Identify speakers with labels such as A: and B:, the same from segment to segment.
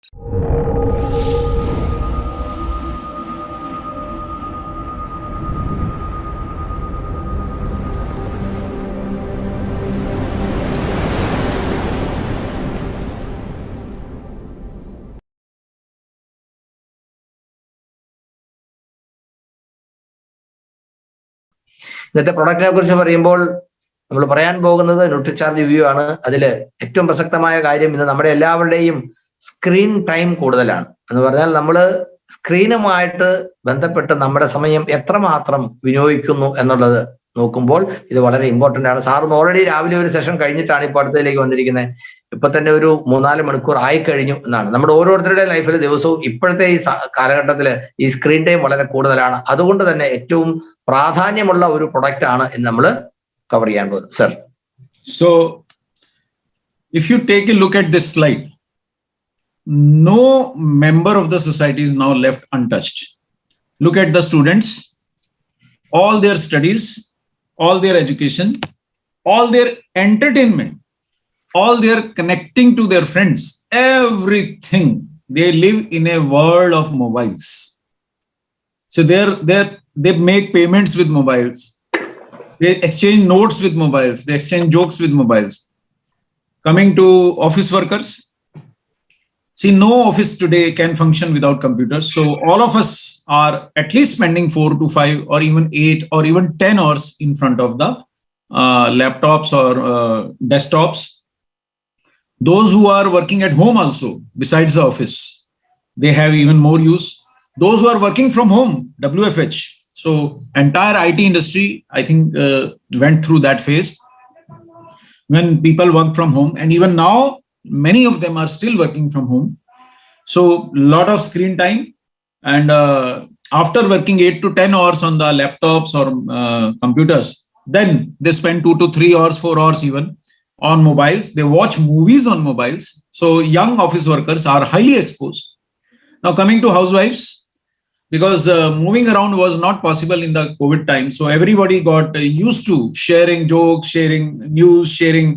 A: ഇന്നത്തെ പ്രൊഡക്റ്റിനെ കുറിച്ച് പറയുമ്പോൾ നമ്മൾ പറയാൻ പോകുന്നത് ന്യൂട്രിചാർജ് റിവ്യൂ ആണ്. അതിൽ ഏറ്റവും പ്രസക്തമായ കാര്യം ഇന്ന് നമ്മുടെ എല്ലാവരുടെയും സ്ക്രീൻ ടൈം കൂടുതലാണ് എന്ന് പറഞ്ഞാൽ നമ്മൾ സ്ക്രീനുമായിട്ട് ബന്ധപ്പെട്ട് നമ്മുടെ സമയം എത്രമാത്രം വിനിയോഗിക്കുന്നു എന്നുള്ളത് നോക്കുമ്പോൾ ഇത് വളരെ ഇമ്പോർട്ടന്റ് ആണ്. സാറിന് ഓൾറെഡി രാവിലെ ഒരു സെഷൻ കഴിഞ്ഞിട്ടാണ് ഇപ്പോൾ അടുത്തതിലേക്ക് വന്നിരിക്കുന്നത്. ഇപ്പൊ തന്നെ ഒരു 3-4 മണിക്കൂർ ആയി കഴിഞ്ഞു എന്നാണ്. നമ്മുടെ ഓരോരുത്തരുടെ ലൈഫിൽ ദിവസവും ഇപ്പോഴത്തെ ഈ കാലഘട്ടത്തിൽ ഈ സ്ക്രീൻ ടൈം വളരെ കൂടുതലാണ്. അതുകൊണ്ട് തന്നെ ഏറ്റവും പ്രാധാന്യമുള്ള ഒരു പ്രൊഡക്റ്റ് ആണ് ഇന്ന് നമ്മൾ കവർ ചെയ്യാൻ പോകുന്നത്. Sir,
B: so if you take a look at this slide, no member of the society is now left untouched. Look at the students, all their studies, all their education, all their entertainment, all their connecting to their friends, everything. They live in a world of mobiles. So they make payments with mobiles. They exchange notes with mobiles. They exchange jokes with mobiles. Coming to office workers, see, no office today can function without computers. So all of us are at least spending 4 to 5 or even 8 or even 10 hours in front of the laptops or desktops. Those who are working at home also, besides the office, they have even more use. Those who are working from home, WFH. So entire IT industry, I think, went through that phase when people work from home. And even now, many of them are still working from home. So lot of screen time. And after working 8 to 10 hours on the laptops or computers, then they spend 2 to 3 hours, 4 hours even on mobiles. They watch movies on mobiles. So young office workers are highly exposed. Now coming to housewives, because moving around was not possible in the COVID time. So everybody got used to sharing jokes, sharing news, sharing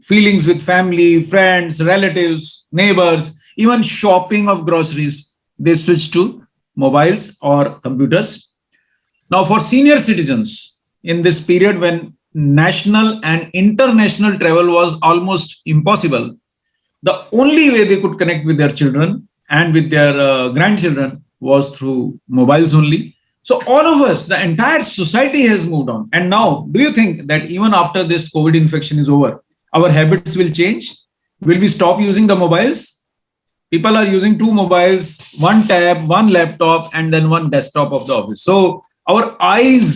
B: feelings with family, friends, relatives, neighbors, even shopping of groceries. They switched to mobiles or computers. Now for senior citizens, in this period when national and international travel was almost impossible, the only way they could connect with their children and with their grandchildren was through mobiles only. So all of us, the entire society has moved on. And now, do you think that even after this COVID infection is over, our habits will change? Will we stop using the mobiles? People are using 2 mobiles, 1 tab, 1 laptop, and then 1 desktop of the office. So our eyes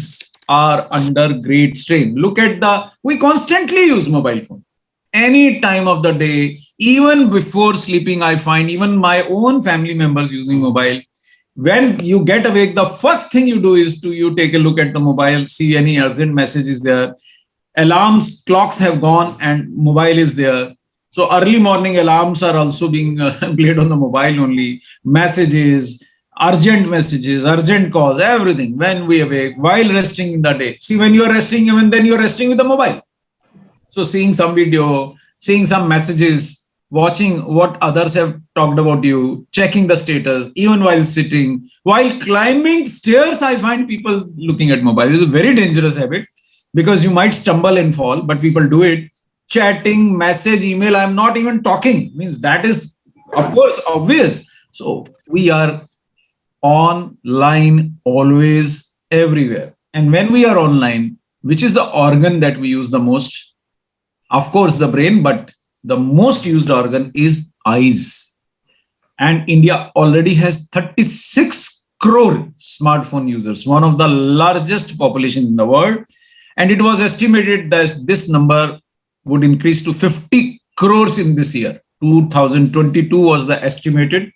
B: are under great strain. Look at we constantly use mobile phone. Any time of the day, even before sleeping, I find even my own family members using mobile. When you get awake, the first thing you do is you take a look at the mobile, see any urgent message is there. Alarms, clocks have gone and mobile is there. So early morning alarms are also being played on the mobile only. Messages, urgent calls, everything. When we awake, while resting in the day. See, when you are resting, even then you are resting with the mobile. So seeing some video, seeing some messages, watching what others have talked about you, checking the status, even while sitting, while climbing stairs, I find people looking at mobile. It's a very dangerous habit because you might stumble and fall, but people do it. Chatting, message, email, I'm not even talking. Means that is, of course, obvious. So we are online always, everywhere. And when we are online, which is the organ that we use the most? Of course, the brain, but the most used organ is eyes. And India already has 36 crore smartphone users, one of the largest population in the world. And it was estimated that this number would increase to 50 crores in this year. 2022 was the estimated.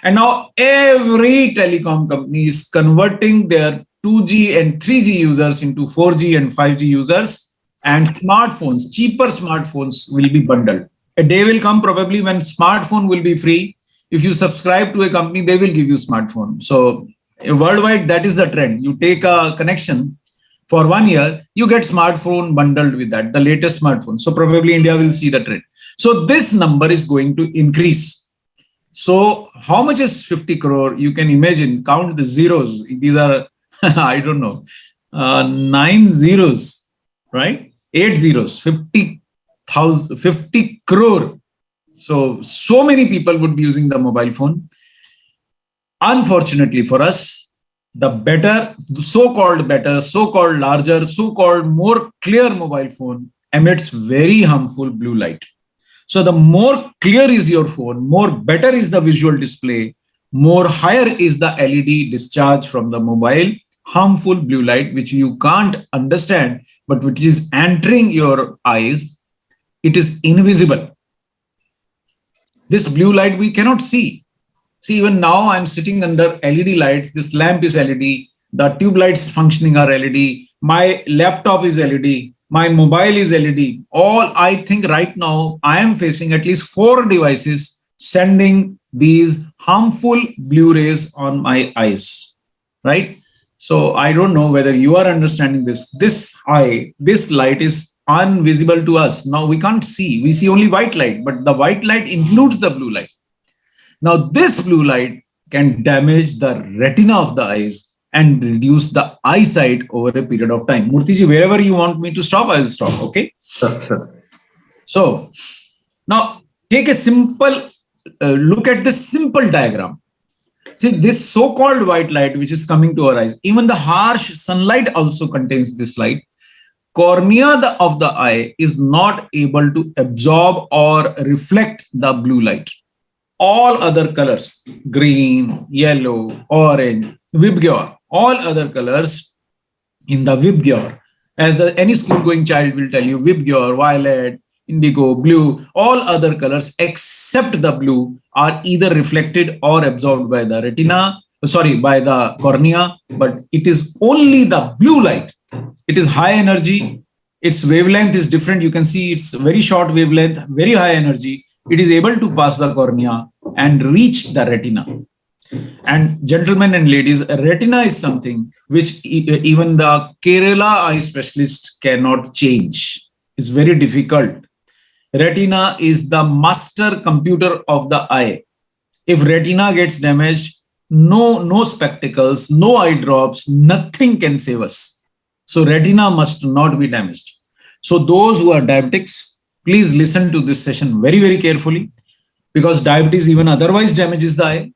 B: And now every telecom company is converting their 2G and 3G users into 4G and 5G users. And smartphones, cheaper smartphones will be bundled. A day will come probably when smartphone will be free. If you subscribe to a company, they will give you smartphone. So worldwide, that is the trend. You take a connection for 1 year, you get smartphone bundled with that, the latest smartphone. So probably India will see the trend. So this number is going to increase. So how much is 50 crore? You can imagine, count the zeros. These are, I don't know, 9 zeros, right? 8 zeros, 50,000, 50 crore. So many people would be using the mobile phone. Unfortunately for us, the better, so-called better, so-called larger, so-called more clear mobile phone emits very harmful blue light. So the more clear is your phone, more better is the visual display, more higher is the LED discharge from the mobile, harmful blue light, which you can't understand, but which is entering your eyes. It is invisible. This blue light we cannot see. See, even now I'm sitting under LED lights. This lamp is LED. The tube lights functioning are LED. My laptop is LED. My mobile is LED. All I think right now I am facing at least 4 devices sending these harmful blue rays on my eyes, right? So I don't know whether you are understanding this. This light is invisible to us. Now we can't see. We see only white light, but the white light includes the blue light. Now, this blue light can damage the retina of the eyes and reduce the eyesight over a period of time. Murthy, wherever you want me to stop, I will stop. Okay. So now take a simple look at this simple diagram. See, this so-called white light, which is coming to our eyes, even the harsh sunlight also contains this light. Cornea of the eye is not able to absorb or reflect the blue light. All other colors, green, yellow, orange, VEG, all other colors in the VEG, as any school-going child will tell you, VEG, violet, indigo, blue, all other colors except the blue are either reflected or absorbed by the retina, by the cornea, but it is only the blue light. It is high energy. Its wavelength is different. You can see it's very short wavelength, very high energy. It is able to pass the cornea and reach the retina. And gentlemen and ladies, retina is something which even the Kerala eye specialist cannot change. It's very difficult. Retina is the master computer of the eye. If retina gets damaged, no spectacles, no eye drops, nothing can save us. So retina must not be damaged. So those who are diabetics, please listen to this session very, very carefully, because diabetes even otherwise damages the eye.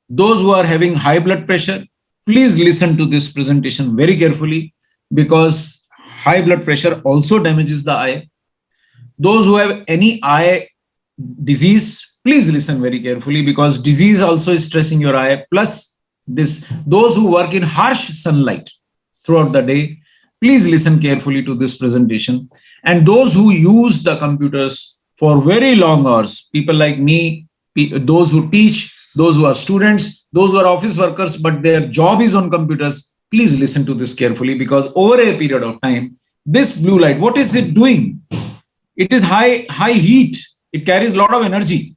B: Those who are having high blood pressure, please listen to this presentation very carefully, because high blood pressure also damages the eye. Those who have any eye disease, please listen very carefully, because disease also is stressing your eye. Plus those who work in harsh sunlight throughout the day, please listen carefully to this presentation. And those who use the computers for very long hours, people like me, those who teach, those who are students, those who are office workers, but their job is on computers, please listen to this carefully, because over a period of time, this blue light, what is it doing? It is high heat. It carries a lot of energy.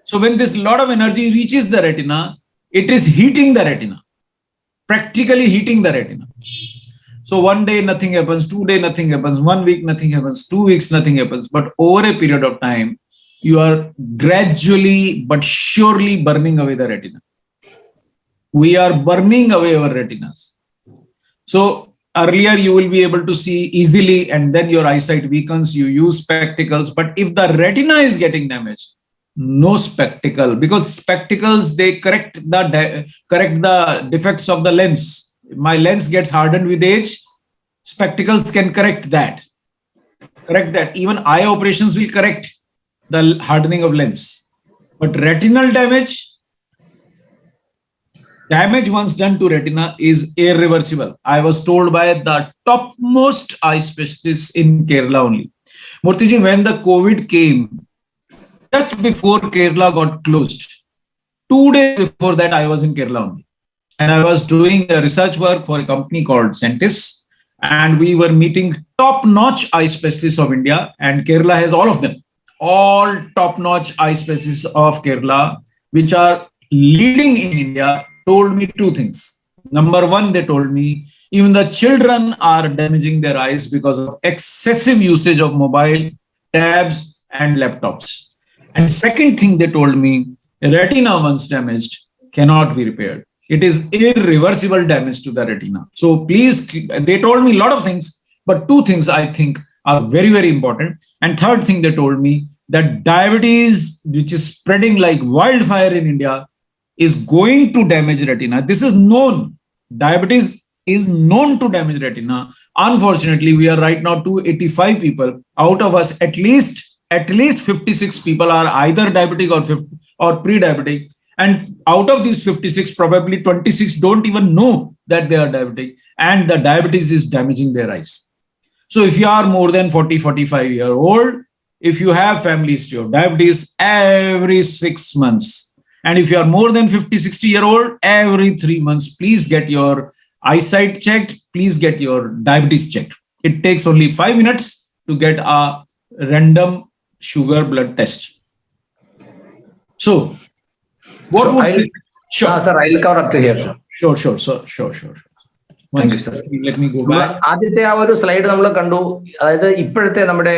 B: So when this lot of energy reaches the retina, it is heating the retina, practically heating the retina. So one day nothing happens, 2 days nothing happens, 1 week nothing happens, 2 weeks nothing happens. But over a period of time, you are gradually but surely burning away the retina. We are burning away our retinas. So earlier you will be able to see easily, and then your eyesight weakens, you use spectacles. But if the retina is getting damaged, no spectacle, because spectacles, they correct the defects of the lens. My lens gets hardened with age, spectacles can correct that. Even eye operations will correct the hardening of lens. But retinal damage once done to retina is irreversible. I was told by the topmost eye specialists in Kerala only. Murthy, when the COVID came, just before Kerala got closed, 2 days before that, I was in Kerala only. And I was doing a research work for a company called Centis. And we were meeting top-notch eye specialists of India. And Kerala has all of them. All top-notch eye specialists of Kerala, which are leading in India, told me 2 things. Number one, they told me, even the children are damaging their eyes because of excessive usage of mobile, tabs, and laptops. And second thing they told me, retina once damaged cannot be repaired. It is irreversible damage to the retina. So please, they told me a lot of things, but two things I think are very, very important. And third thing they told me, that diabetes, which is spreading like wildfire in India, is going to damage retina. This is known. Diabetes is known to damage retina. Unfortunately, we are right now 285 people. Out of us, at least 56 people are either diabetic or pre-diabetic. And out of these 56, probably 26 don't even know that they are diabetic, and the diabetes is damaging their eyes. So if you are more than 40, 45-year-old, if you have family history of diabetes, every 6 months, and if you are more than 50, 60-year-old, every 3 months, please get your eyesight checked, please get your diabetes checked. It takes only 5 minutes to get a random sugar blood test. So what would be, sure,
A: sir, I'll cover up to here, sir.
B: Sure, sir.
A: Thank you, sir.
B: Let me go back.
A: ആദ്യത്തെ ആ ഒരു slide നമ്മൾ കണ്ടു. അതായത് ഇപ്പോഴത്തെ നമ്മുടെ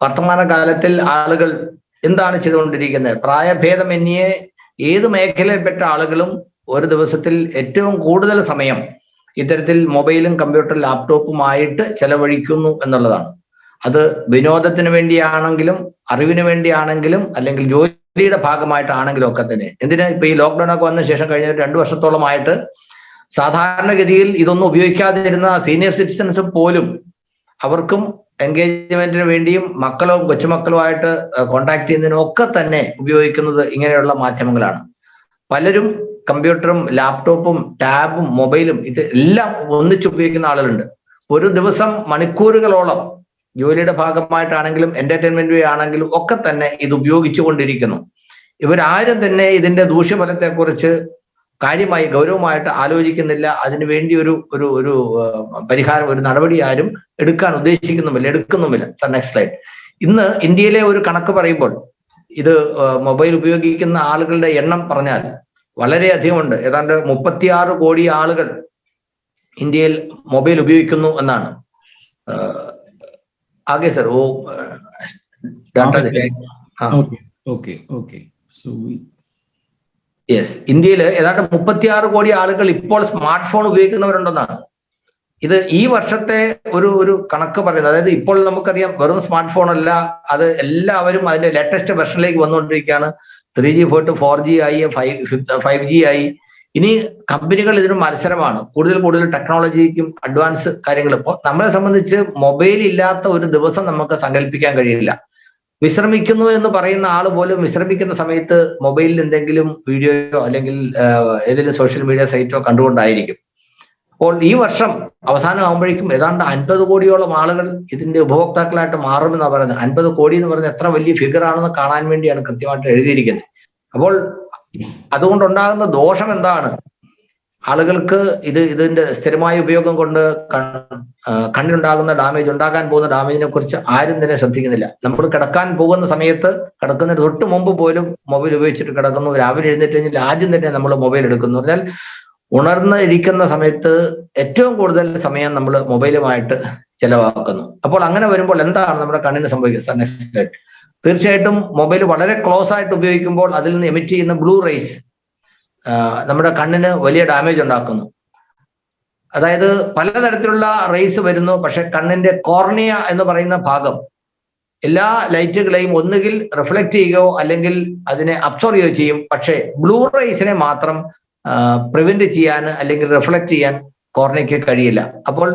A: വർത്തമാനകാലത്തിൽ ആളുകൾ എന്താണ് ചെയ്തുകൊണ്ടിരിക്കുന്നത്? പ്രായഭേദമന്യേ ഏത് മേഖലയിൽപ്പെട്ട ആളുകളും ഒരു ദിവസത്തിൽ ഏറ്റവും കൂടുതൽ സമയം ഇത്തരത്തിൽ മൊബൈലും കമ്പ്യൂട്ടർ ലാപ്ടോപ്പുമായിട്ട് ചെലവഴിക്കുന്നു എന്നുള്ളതാണ്. അത് വിനോദത്തിന് വേണ്ടിയാണെങ്കിലും അറിവിന് വേണ്ടിയാണെങ്കിലും അല്ലെങ്കിൽ ജോലിയുടെ ഭാഗമായിട്ടാണെങ്കിലും ഒക്കെ തന്നെ. എന്തിനാ ഇപ്പൊ ഈ ലോക്ക്ഡൌൺ ഒക്കെ വന്ന ശേഷം കഴിഞ്ഞ 2 വർഷത്തോളമായിട്ട് സാധാരണഗതിയിൽ ഇതൊന്നും ഉപയോഗിക്കാതിരുന്ന സീനിയർ സിറ്റിസൺസ് പോലും അവർക്കും എൻഗേജ്മെന്റിന് വേണ്ടിയും മക്കളും കൊച്ചുമക്കളുമായിട്ട് കോണ്ടാക്ട് ചെയ്യുന്നതിനും ഒക്കെ തന്നെ ഉപയോഗിക്കുന്നത് ഇങ്ങനെയുള്ള മാധ്യമങ്ങളാണ്. പലരും കമ്പ്യൂട്ടറും ലാപ്ടോപ്പും ടാബും മൊബൈലും ഇത് എല്ലാം ഒന്നിച്ച് ഉപയോഗിക്കുന്ന ആളുകളുണ്ട്. ഒരു ദിവസം മണിക്കൂറുകളോളം ജോലിയുടെ ഭാഗമായിട്ടാണെങ്കിലും എന്റർടൈൻമെന്റ് ആണെങ്കിലും ഒക്കെ തന്നെ ഇത് ഉപയോഗിച്ചു കൊണ്ടിരിക്കുന്നു. ഇവരാരും തന്നെ ഇതിന്റെ ദൂഷ്യഫലത്തെക്കുറിച്ച് കാര്യമായി ഗൗരവമായിട്ട് ആലോചിക്കുന്നില്ല. അതിനുവേണ്ടി ഒരു പരിഹാരം, ഒരു നടപടി ആരും എടുക്കാൻ എടുക്കുന്നുമില്ല. Sir, next slide. ഇന്ന് ഇന്ത്യയിലെ ഒരു കണക്ക് പറയുമ്പോൾ ഇത് മൊബൈൽ ഉപയോഗിക്കുന്ന ആളുകളുടെ എണ്ണം പറഞ്ഞാൽ വളരെ അധികമുണ്ട്. ഏതാണ്ട് 36 കോടി ആളുകൾ ഇന്ത്യയിൽ മൊബൈൽ ഉപയോഗിക്കുന്നു എന്നാണ്. ആകെ സർ യെസ്, ഇന്ത്യയിൽ ഏതാണ്ട് 36 കോടി ആളുകൾ ഇപ്പോൾ സ്മാർട്ട് ഫോൺ ഉപയോഗിക്കുന്നവരുണ്ടെന്നാണ്. ഇത് ഈ വർഷത്തെ ഒരു കണക്ക് പറയുന്നത്. അതായത് ഇപ്പോൾ നമുക്കറിയാം വെറും സ്മാർട്ട് ഫോൺ അല്ല, അത് എല്ലാവരും അതിന്റെ ലേറ്റസ്റ്റ് വെർഷനിലേക്ക് വന്നുകൊണ്ടിരിക്കുകയാണ്. 3G പോയിട്ട് 4G ആയി, 5G ആയി. ഇനി കമ്പനികൾ ഇതിന് മത്സരമാണ്. കൂടുതൽ ടെക്നോളജിക്കും അഡ്വാൻസ് കാര്യങ്ങൾ. ഇപ്പോൾ നമ്മളെ സംബന്ധിച്ച് മൊബൈൽ ഇല്ലാത്ത ഒരു ദിവസം നമുക്ക് സങ്കല്പിക്കാൻ കഴിയില്ല. വിശ്രമിക്കുന്നു എന്ന് പറയുന്ന ആൾ പോലും വിശ്രമിക്കുന്ന സമയത്ത് മൊബൈലിൽ എന്തെങ്കിലും വീഡിയോയോ അല്ലെങ്കിൽ ഏതെങ്കിലും സോഷ്യൽ മീഡിയ സൈറ്റോ കണ്ടുകൊണ്ടായിരിക്കും. അപ്പോൾ ഈ വർഷം അവസാനം ആകുമ്പോഴേക്കും ഏതാണ്ട് 50 കോടിയോളം ആളുകൾ ഇതിന്റെ ഉപഭോക്താക്കളായിട്ട് മാറുമെന്നാണ് പറയുന്നത്. 50 കോടി എന്ന് പറഞ്ഞാൽ എത്ര വലിയ ഫിഗർ ആണെന്ന് കാണാൻ വേണ്ടിയാണ് കൃത്യമായിട്ട് എഴുതിയിരിക്കുന്നത്. അപ്പോൾ അതുകൊണ്ടുണ്ടാകുന്ന ദോഷം എന്താണ്? ആളുകൾക്ക് ഇതിന്റെ സ്ഥിരമായ ഉപയോഗം കൊണ്ട് കണ്ണിനുണ്ടാകുന്ന ഡാമേജ്, ഉണ്ടാകാൻ പോകുന്ന ഡാമേജിനെ കുറിച്ച് ആരും തന്നെ ശ്രദ്ധിക്കുന്നില്ല. നമ്മൾ കിടക്കാൻ പോകുന്ന സമയത്ത്, കിടക്കുന്നതിന് തൊട്ട് മുമ്പ് പോലും മൊബൈൽ ഉപയോഗിച്ചിട്ട് കിടക്കുന്നു. രാവിലെ എഴുന്നേറ്റ് കഴിഞ്ഞാൽ ആദ്യം തന്നെ നമ്മൾ മൊബൈൽ എടുക്കുന്നു. എന്നാൽ ഉണർന്ന് ഇരിക്കുന്ന സമയത്ത് ഏറ്റവും കൂടുതൽ സമയം നമ്മൾ മൊബൈലുമായിട്ട് ചെലവാക്കുന്നു. അപ്പോൾ അങ്ങനെ വരുമ്പോൾ എന്താണ് നമ്മുടെ കണ്ണിന് സംഭവിക്കുന്നത്? തീർച്ചയായിട്ടും മൊബൈൽ വളരെ ക്ലോസ് ആയിട്ട് ഉപയോഗിക്കുമ്പോൾ അതിൽ നിന്ന് എമിറ്റ് ചെയ്യുന്ന ബ്ലൂ റേസ് നമ്മുടെ കണ്ണിന് വലിയ ഡാമേജ് ഉണ്ടാക്കുന്നു. അതായത് പലതരത്തിലുള്ള റേസ് വരുന്നു. പക്ഷെ കണ്ണിന്റെ കോർണിയ എന്ന് പറയുന്ന ഭാഗം എല്ലാ ലൈറ്റുകളെയും ഒന്നുകിൽ റിഫ്ലക്ട് ചെയ്യുകയോ അല്ലെങ്കിൽ അതിനെ അബ്സോർവ് ചെയ്യുകയോ ചെയ്യും. പക്ഷേ ബ്ലൂ റേസിനെ മാത്രം പ്രിവെന്റ് ചെയ്യാൻ അല്ലെങ്കിൽ റിഫ്ലക്ട് ചെയ്യാൻ കോർണിയയ്ക്ക് കഴിയില്ല. അപ്പോൾ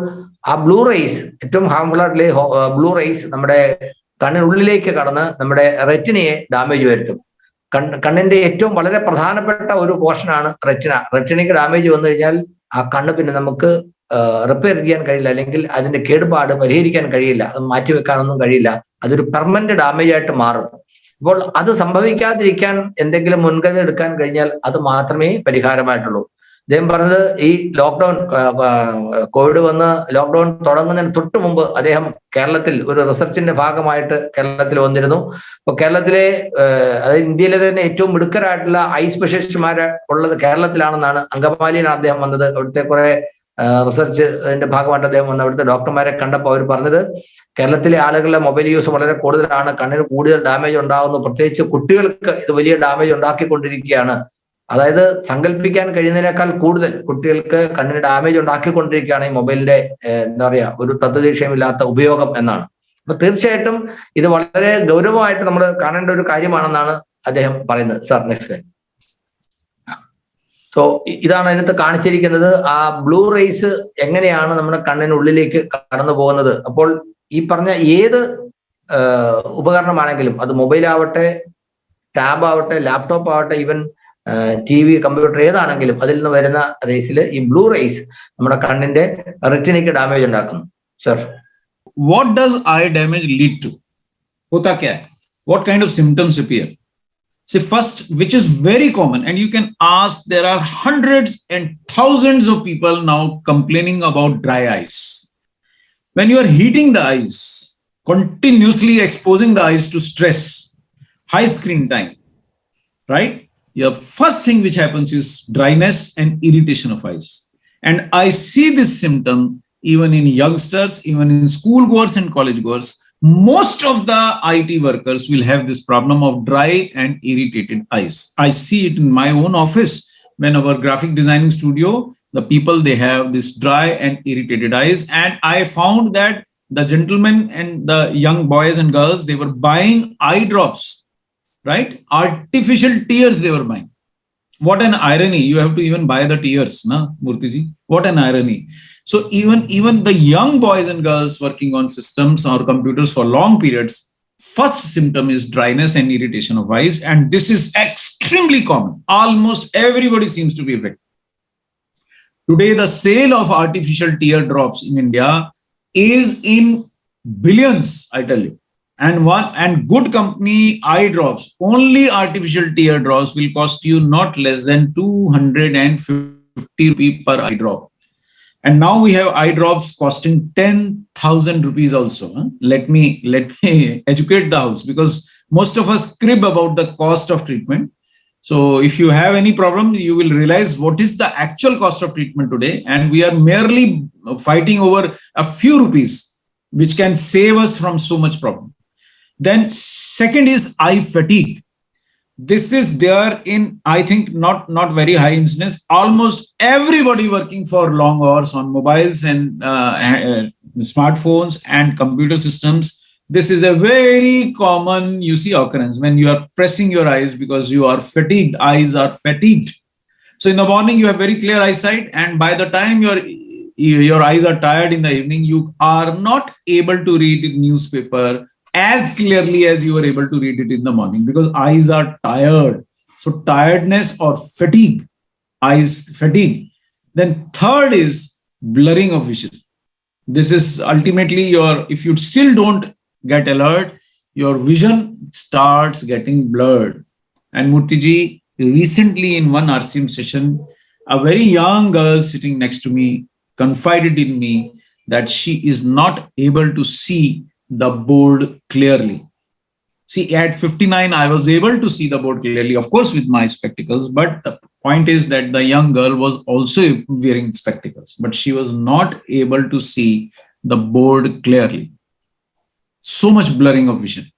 A: ആ ബ്ലൂ റേസ്, ഏറ്റവും ഹാർംഫുൾ ആയിട്ടുള്ള ബ്ലൂ റേസ് നമ്മുടെ കണ്ണിനുള്ളിലേക്ക് കടന്ന് നമ്മുടെ റെറ്റിനയെ ഡാമേജ് വരുത്തും. കണ്ണിന്റെ ഏറ്റവും വളരെ പ്രധാനപ്പെട്ട ഒരു പോർഷനാണ് റെറ്റിന. റെറ്റിനയ്ക്ക് ഡാമേജ് വന്നു കഴിഞ്ഞാൽ ആ കണ്ണ് പിന്നെ നമുക്ക് റിപ്പയർ ചെയ്യാൻ കഴിയില്ല, അല്ലെങ്കിൽ അതിന്റെ കേടുപാട് പരിഹരിക്കാൻ കഴിയില്ല, അത് മാറ്റിവെക്കാനൊന്നും കഴിയില്ല. അതൊരു പെർമനന്റ് ഡാമേജ് ആയിട്ട് മാറും. അപ്പോൾ അത് സംഭവിക്കാതിരിക്കാൻ എന്തെങ്കിലും മുൻകരുതൽ എടുക്കാൻ കഴിഞ്ഞാൽ അത് മാത്രമേ പരിഹാരമായിട്ടുള്ളൂ. അദ്ദേഹം പറഞ്ഞത് ഈ ലോക്ക്ഡൌൺ, കോവിഡ് വന്ന് ലോക്ക്ഡൌൺ തുടങ്ങുന്നതിന് തൊട്ട് മുമ്പ് അദ്ദേഹം കേരളത്തിൽ ഒരു റിസർച്ചിന്റെ ഭാഗമായിട്ട് കേരളത്തിൽ വന്നിരുന്നു. അപ്പൊ കേരളത്തിലെ അതായത് ഇന്ത്യയിലെ തന്നെ ഏറ്റവും മിടുക്കരായിട്ടുള്ള ഐ സ്പെഷ്യലിസ്റ്റുമാര് ഉള്ളത് കേരളത്തിലാണെന്നാണ്. അങ്കമാലിയിലാണ് അദ്ദേഹം വന്നത്. അവിടുത്തെ കുറെ റിസർച്ച് അതിന്റെ ഭാഗമായിട്ട് അദ്ദേഹം വന്ന് അവിടുത്തെ ഡോക്ടർമാരെ കണ്ടപ്പോൾ അവർ പറഞ്ഞത് കേരളത്തിലെ ആളുകളുടെ മൊബൈൽ യൂസ് വളരെ കൂടുതലാണ്, കണ്ണിന് കൂടുതൽ ഡാമേജ് ഉണ്ടാകുന്നു, പ്രത്യേകിച്ച് കുട്ടികൾക്ക് ഇത് വലിയ ഡാമേജ് ഉണ്ടാക്കിക്കൊണ്ടിരിക്കുകയാണ്. അതായത് സങ്കല്പിക്കാൻ കഴിയുന്നതിനേക്കാൾ കൂടുതൽ കുട്ടികൾക്ക് കണ്ണിന് ഡാമേജ് ഉണ്ടാക്കിക്കൊണ്ടിരിക്കുകയാണ് ഈ മൊബൈലിന്റെ എന്താ പറയാ ഒരു തത്വദീക്ഷയമില്ലാത്ത ഉപയോഗം എന്നാണ്. അപ്പൊ തീർച്ചയായിട്ടും ഇത് വളരെ ഗൗരവമായിട്ട് നമ്മൾ കാണേണ്ട ഒരു കാര്യമാണെന്നാണ് അദ്ദേഹം പറയുന്നത്. Sir next. സോ ഇതാണ് അതിനകത്ത് കാണിച്ചിരിക്കുന്നത്. ആ ബ്ലൂ റേസ് എങ്ങനെയാണ് നമ്മുടെ കണ്ണിനുള്ളിലേക്ക് കടന്നു പോകുന്നത്. അപ്പോൾ ഈ പറഞ്ഞ ഏത് ഉപകരണമാണെങ്കിലും, അത് മൊബൈൽ ആവട്ടെ, ടാബ് ആവട്ടെ, ലാപ്ടോപ്പ് ആവട്ടെ, ഈവൻ TV, കമ്പ്യൂട്ടർ ഏതാണെങ്കിലും അതിൽ നിന്ന് വരുന്ന റേസിൽ ഈ ബ്ലൂ റേസ് നമ്മുടെ കണ്ണിന്റെ റെറ്റിനയ്ക്ക് ഡാമേജ് ഉണ്ടാക്കുന്നു. Sir,
B: what does eye damage lead to? Hota kya hai? What kind of symptoms appear? See, first, which is very common, and you can ask, there are hundreds and thousands of people now complaining about dry eyes. When you are heating the eyes, continuously exposing the eyes to stress, high screen time, right? Your first thing which happens is dryness and irritation of eyes. And I see this symptom even in youngsters, even in school goers and college goers. Most of the IT workers will have this problem of dry and irritated eyes. I see it in my own office. When our graphic designing studio, the people, they have this dry and irritated eyes. And I found that the gentlemen and the young boys and girls, they were buying eye drops, right? Artificial tears they were buying. What an irony. You have to even buy the tears, na, Murthy? What an irony. So even the young boys and girls working on systems or computers for long periods, first symptom is dryness and irritation of eyes. And this is extremely common. Almost everybody seems to be affected. Today, the sale of artificial tear drops in India is in billions, I tell you. And good company eye drops, only artificial tear drops will cost you not less than 250 rupees per eye drop. And now we have eye drops costing 10,000 rupees also. Huh? Let me educate the house, because most of us crib about the cost of treatment. So if you have any problem, you will realize what is the actual cost of treatment today. And we are merely fighting over a few rupees, which can save us from so much problem. Then second is eye fatigue. This is there in, I think, not very high incidence. Almost everybody working for long hours on mobiles and smartphones and computer systems. This is a very common, you see, occurrence when you are pressing your eyes because you are fatigued. Eyes are fatigued. So in the morning you have very clear eyesight, and by the time your eyes are tired in the evening, you are not able to read newspaper as clearly as you were able to read it in the morning, because eyes are tired. So tiredness or fatigue, eyes fatigue. Then third is blurring of vision. This is ultimately if you still don't get alert, your vision starts getting blurred. And Murthy, recently in one RCM session, a very young girl sitting next to me confided in me that she is not able to see the board clearly. See, at 59, I was able to see the board clearly, of course, with my spectacles. But the point is that the young girl was also wearing spectacles, but she was not able to see the board clearly. So much blurring of vision.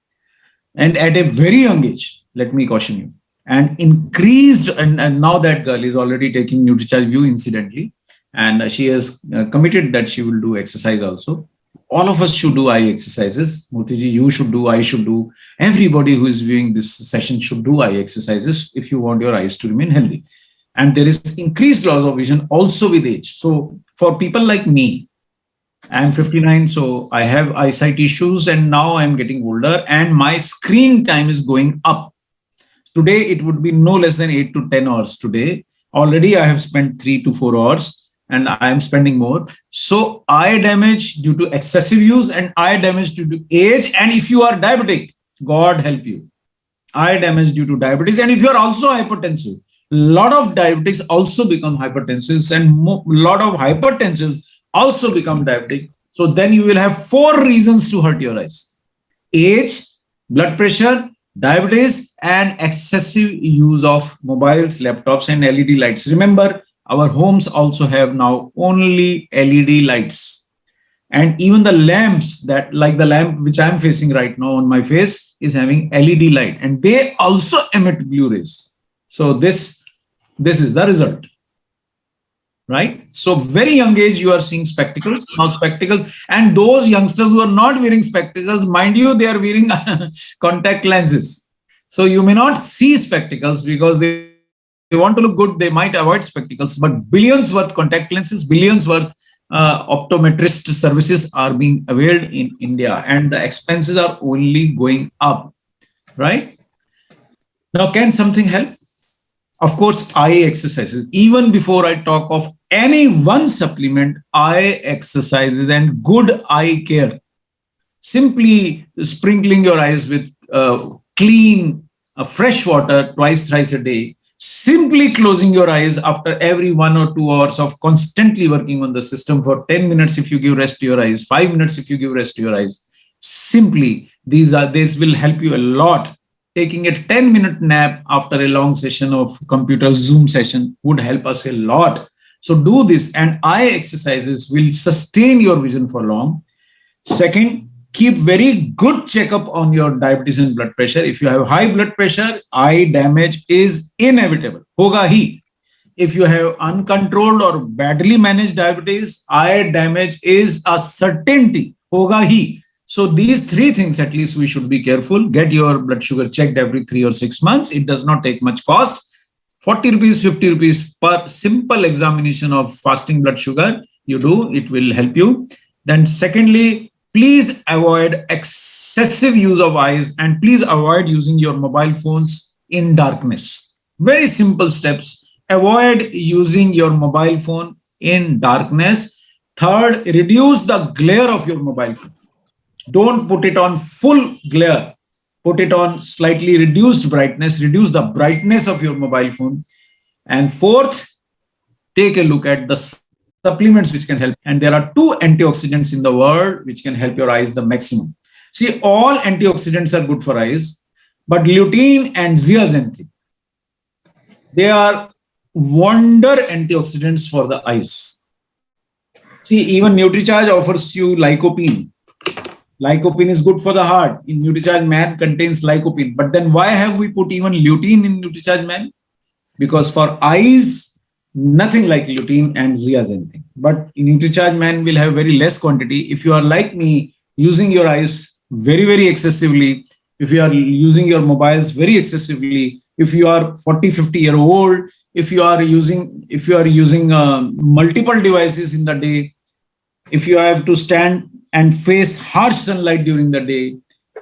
B: And at a very young age, let me caution you, and increased, and now that girl is already taking NutriCharge View incidentally, and she has committed that she will do exercise also. All of us should do eye exercises. Murthy, you should do, I should do. Everybody who is viewing this session should do eye exercises if you want your eyes to remain healthy. And there is increased loss of vision also with age. So for people like me, I am 59, so I have eyesight issues, and now I am getting older and my screen time is going up. Today, it would be no less than 8 to 10 hours today. Already I have spent 3 to 4 hours. And I am spending more. So eye damage due to excessive use and eye damage due to age. And if you are diabetic, God help you. Eye damage due to diabetes. And if you are also hypertensive, a lot of diabetics also become hypertensive, and a lot of hypertensives also become diabetic. So then you will have 4 reasons to hurt your eyes: age, blood pressure, diabetes, and excessive use of mobiles, laptops, and LED lights. Remember, Our homes also have now only LED lights. And even the lamps that, like the lamp which I'm facing right now on my face, is having LED light, and they also emit blue rays. So this is the result, right? So very young age, you are seeing spectacles. Now spectacles, and those youngsters who are not wearing spectacles, mind you, they are wearing contact lenses. So you may not see spectacles because they want to look good, they might avoid spectacles, but billions worth contact lenses, billions worth optometrist services are being availed in India, and the expenses are only going up, right? Now, can something help? Of course, eye exercises. Even before I talk of any one supplement, eye exercises and good eye care. Simply sprinkling your eyes with clean, fresh water twice, thrice a day. Simply closing your eyes after every 1 or 2 hours of constantly working on the system for 10 minutes if you give rest to your eyes, 5 minutes if you give rest to your eyes. Simply, this will help you a lot. Taking a 10-minute nap after a long session of computer Zoom session would help us a lot. So do this, and eye exercises will sustain your vision for long. Second, keep very good checkup on your diabetes and blood pressure. If you have high blood pressure, eye damage is inevitable. Hoga hi. If you have uncontrolled or badly managed diabetes, eye damage is a certainty. Hoga hi. So these three things, at least we should be careful. Get your blood sugar checked every 3 or 6 months. It does not take much cost. 40 rupees, 50 rupees per simple examination of fasting blood sugar. You do, it will help you. Then secondly, please avoid excessive use of eyes, and please avoid using your mobile phones in darkness. Very simple steps. Avoid using your mobile phone in darkness. Third, reduce the glare of your mobile phone. Don't put it on full glare. Put it on slightly reduced brightness. Reduce the brightness of your mobile phone. And fourth, take a look at the supplements which can help. And there are 2 antioxidants in the world which can help your eyes the maximum. See, all antioxidants are good for eyes, but lutein and zeaxanthin, they are wonder antioxidants for the eyes. See, even NutriCharge offers you lycopene. Lycopene is good for the heart. In NutriCharge Man contains lycopene. But then why have we put even lutein in NutriCharge Man? Because for eyes, nothing like lutein and zeaxanthin. But in NutriCharge Man will have very less quantity. If you are like me, using your eyes very, very excessively, if you are using your mobiles very excessively, if you are 40, 50-year-old, if you are using multiple devices in the day, if you have to stand and face harsh sunlight during the day,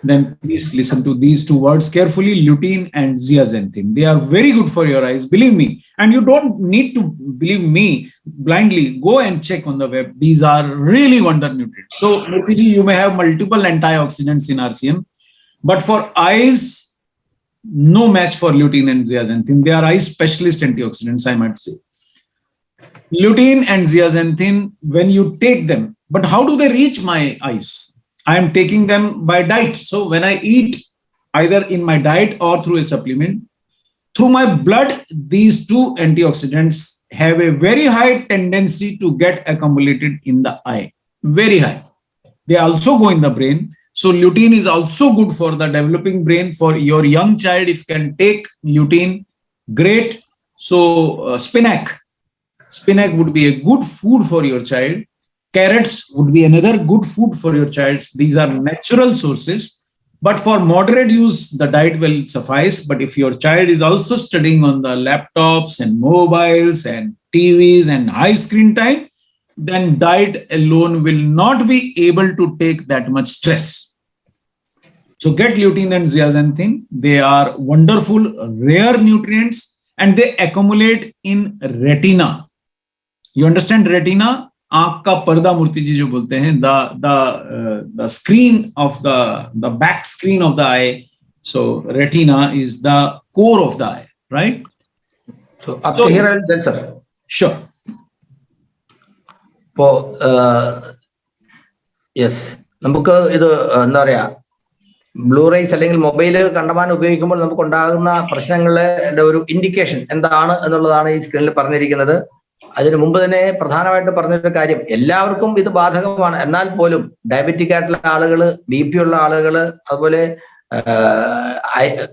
B: then please listen to these 2 words carefully, lutein and zeaxanthin. They are very good for your eyes, believe me. And you don't need to believe me blindly. Go and check on the web. These are really wonder nutrients. So, Murthy, you may have multiple antioxidants in RCM, but for eyes, no match for lutein and zeaxanthin. They are eye specialist antioxidants, I might say. Lutein and zeaxanthin, when you take them, but how do they reach my eyes? I am taking them by diet. So when I eat, either in my diet or through a supplement, through my blood, these 2 antioxidants have a very high tendency to get accumulated in the eye. Very high. They also go in the brain. So lutein is also good for the developing brain. For your young child, if can take lutein, great. So spinach would be a good food for your child. Carrots would be another good food for your child. These are natural sources. But for moderate use, the diet will suffice. But if your child is also studying on the laptops and mobiles and TVs and high screen time, then diet alone will not be able to take that much stress. So get lutein and zeaxanthin. They are wonderful, rare nutrients, and they accumulate in retina. You understand retina? आँख का पर्दा मूर्ति जी जो बोलते हैं, the screen of the back screen of the eye. So retina is the core of the eye, right?
A: So after here I'll tell, sir.
B: Sure.
A: Yes. നമുക്ക് ഇത് എന്താ പറയാ, ബ്ലൂറൈസ് അല്ലെങ്കിൽ മൊബൈൽ കണ്ടമാനം ഉപയോഗിക്കുമ്പോൾ നമുക്ക് ഉണ്ടാകുന്ന പ്രശ്നങ്ങളുടെ ഒരു ഇൻഡിക്കേഷൻ എന്താണ് എന്നുള്ളതാണ് ഈ സ്ക്രീനിൽ പറഞ്ഞിരിക്കുന്നത്. അതിന് മുമ്പ് തന്നെ പ്രധാനമായിട്ട് പറഞ്ഞൊരു കാര്യം, എല്ലാവർക്കും ഇത് ബാധകമാണ്. എന്നാൽ പോലും ഡയബറ്റിക് ആയിട്ടുള്ള ആളുകൾ, BP ഉള്ള ആളുകൾ, അതുപോലെ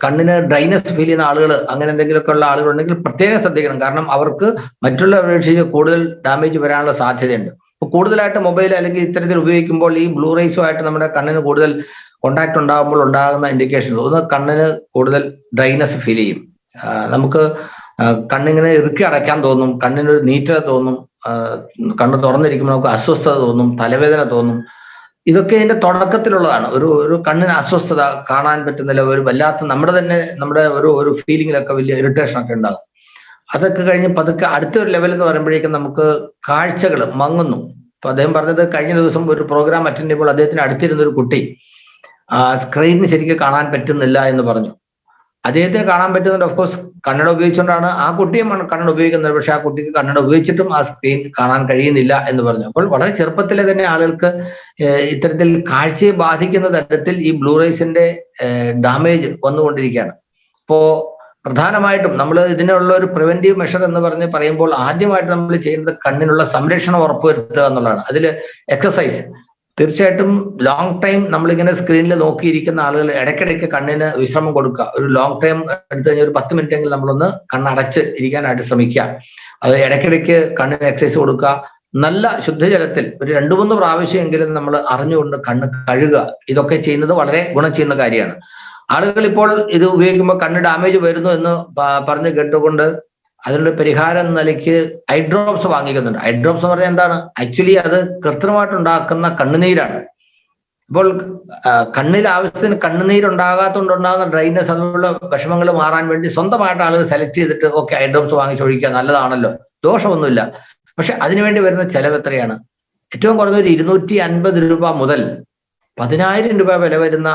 A: കണ്ണിന് ഡ്രൈനസ് ഫീൽ ചെയ്യുന്ന ആളുകൾ, അങ്ങനെ എന്തെങ്കിലുമൊക്കെ ഉള്ള ആളുകളുണ്ടെങ്കിൽ പ്രത്യേകം ശ്രദ്ധിക്കണം. കാരണം അവർക്ക് മറ്റുള്ള അപേക്ഷിച്ച് കൂടുതൽ ഡാമേജ് വരാനുള്ള സാധ്യതയുണ്ട്. അപ്പോൾ കൂടുതലായിട്ട് മൊബൈൽ അല്ലെങ്കിൽ ഇത്തരത്തിൽ ഉപയോഗിക്കുമ്പോൾ ഈ ബ്ലൂ റേസുമായിട്ട് നമ്മുടെ കണ്ണിന് കൂടുതൽ കോണ്ടാക്ട് ഉണ്ടാകുമ്പോൾ ഉണ്ടാകുന്ന ഇൻഡിക്കേഷൻസ് ഒന്ന്, കണ്ണിന് കൂടുതൽ ഡ്രൈനസ് ഫീൽ ചെയ്യും. നമുക്ക് കണ്ണിങ്ങനെ ഇറുക്കി അടയ്ക്കാൻ തോന്നും, കണ്ണിനൊരു നീറ്റൽ തോന്നും, കണ്ണ് തുറന്നിരിക്കുമ്പോൾ നമുക്ക് അസ്വസ്ഥത തോന്നും, തലവേദന തോന്നും. ഇതൊക്കെ ഇതിന്റെ തുടക്കത്തിലുള്ളതാണ്. ഒരു കണ്ണിന് അസ്വസ്ഥത, കാണാൻ പറ്റുന്നില്ല, ഒരു വല്ലാത്ത നമ്മുടെ ഒരു ഫീലിങ്ങിലൊക്കെ വലിയ ഇറിറ്റേഷൻ ഒക്കെ ഉണ്ടാകും. അതൊക്കെ കഴിഞ്ഞ് പതുക്കെ അടുത്തൊരു ലെവൽ എന്ന് പറയുമ്പോഴേക്കും നമുക്ക് കാഴ്ചകൾ മങ്ങുന്നു. അപ്പൊ അദ്ദേഹം പറഞ്ഞത്, കഴിഞ്ഞ ദിവസം ഒരു പ്രോഗ്രാം അറ്റൻഡ് ചെയ്യുമ്പോൾ അദ്ദേഹത്തിന് അടുത്തിരുന്ന ഒരു കുട്ടി സ്ക്രീനിന് ശരിക്കും കാണാൻ പറ്റുന്നില്ല എന്ന് പറഞ്ഞു. അദ്ദേഹത്തിന് കാണാൻ പറ്റുന്നുണ്ട്, ഓഫ്കോഴ്സ് കണ്ണട ഉപയോഗിച്ചുകൊണ്ടാണ് ആ കുട്ടിയും കണ്ണട ഉപയോഗിക്കുന്നത്. പക്ഷെ ആ കുട്ടിക്ക് കണ്ണട ഉപയോഗിച്ചിട്ടും ആ സ്ക്രീൻ കാണാൻ കഴിയുന്നില്ല എന്ന് പറഞ്ഞു. അപ്പോൾ വളരെ ചെറുപ്പത്തിലെ തന്നെ ആളുകൾക്ക് ഇത്തരത്തിൽ കാഴ്ചയെ ബാധിക്കുന്ന തരത്തിൽ ഈ ബ്ലൂ റേസിന്റെ ഡാമേജ് വന്നുകൊണ്ടിരിക്കുകയാണ്. അപ്പോ പ്രധാനമായിട്ടും നമ്മൾ ഇതിനുള്ള ഒരു പ്രിവെന്റീവ് മെഷർ എന്ന് പറയുമ്പോൾ ആദ്യമായിട്ട് നമ്മൾ ചെയ്യുന്നത് കണ്ണിനുള്ള സംരക്ഷണം ഉറപ്പുവരുത്തുക എന്നുള്ളതാണ്. അതിൽ എക്സസൈസ്, തീർച്ചയായിട്ടും ലോങ് ടൈം നമ്മളിങ്ങനെ സ്ക്രീനിൽ നോക്കിയിരിക്കുന്ന ആളുകൾ ഇടയ്ക്കിടയ്ക്ക് കണ്ണിന് വിശ്രമം കൊടുക്കുക. ഒരു ലോങ് ടൈം എടുത്തു കഴിഞ്ഞാൽ ഒരു 10 മിനിറ്റെങ്കിലും നമ്മളൊന്ന് കണ്ണടച്ച് ഇരിക്കാനായിട്ട് ശ്രമിക്കുക. അത് ഇടയ്ക്കിടയ്ക്ക് കണ്ണിന് എക്സസൈസ് കൊടുക്കുക. നല്ല ശുദ്ധജലത്തിൽ ഒരു 2-3 പ്രാവശ്യമെങ്കിലും നമ്മൾ അറിഞ്ഞുകൊണ്ട് കണ്ണ് കഴുകുക. ഇതൊക്കെ ചെയ്യുന്നത് വളരെ ഗുണം ചെയ്യുന്ന കാര്യമാണ്. ആളുകൾ ഇപ്പോൾ ഇത് ഉപയോഗിക്കുമ്പോൾ കണ്ണ് ഡാമേജ് വരുന്നു എന്ന് പറഞ്ഞ് കേട്ടുകൊണ്ട് അതിനുള്ള പരിഹാരം എന്ന നിലയ്ക്ക് ഐ ഡ്രോപ്സ് വാങ്ങിക്കുന്നുണ്ട്. ഐ ഡ്രോപ്സ് എന്ന് പറഞ്ഞാൽ എന്താണ്? ആക്ച്വലി അത് കൃത്രിമമായിട്ടുണ്ടാക്കുന്ന കണ്ണുനീരാണ്. അപ്പോൾ കണ്ണിൽ ആവശ്യത്തിന് കണ്ണുനീരുണ്ടാകാത്തതുകൊണ്ടുണ്ടാകുന്ന ഡ്രൈനസ്, അതുള്ള വിഷമങ്ങൾ മാറാൻ വേണ്ടി സ്വന്തമായിട്ട് ആളുകൾ സെലക്ട് ചെയ്തിട്ട് ഓക്കെ ഐ ഡ്രോപ്സ് വാങ്ങിച്ചൊഴിക്കുക, നല്ലതാണല്ലോ, ദോഷമൊന്നുമില്ല. പക്ഷെ അതിനുവേണ്ടി വരുന്ന ചെലവ് എത്രയാണ്? ഏറ്റവും കുറഞ്ഞ ഒരു 250 രൂപ മുതൽ 10,000 രൂപ വില വരുന്ന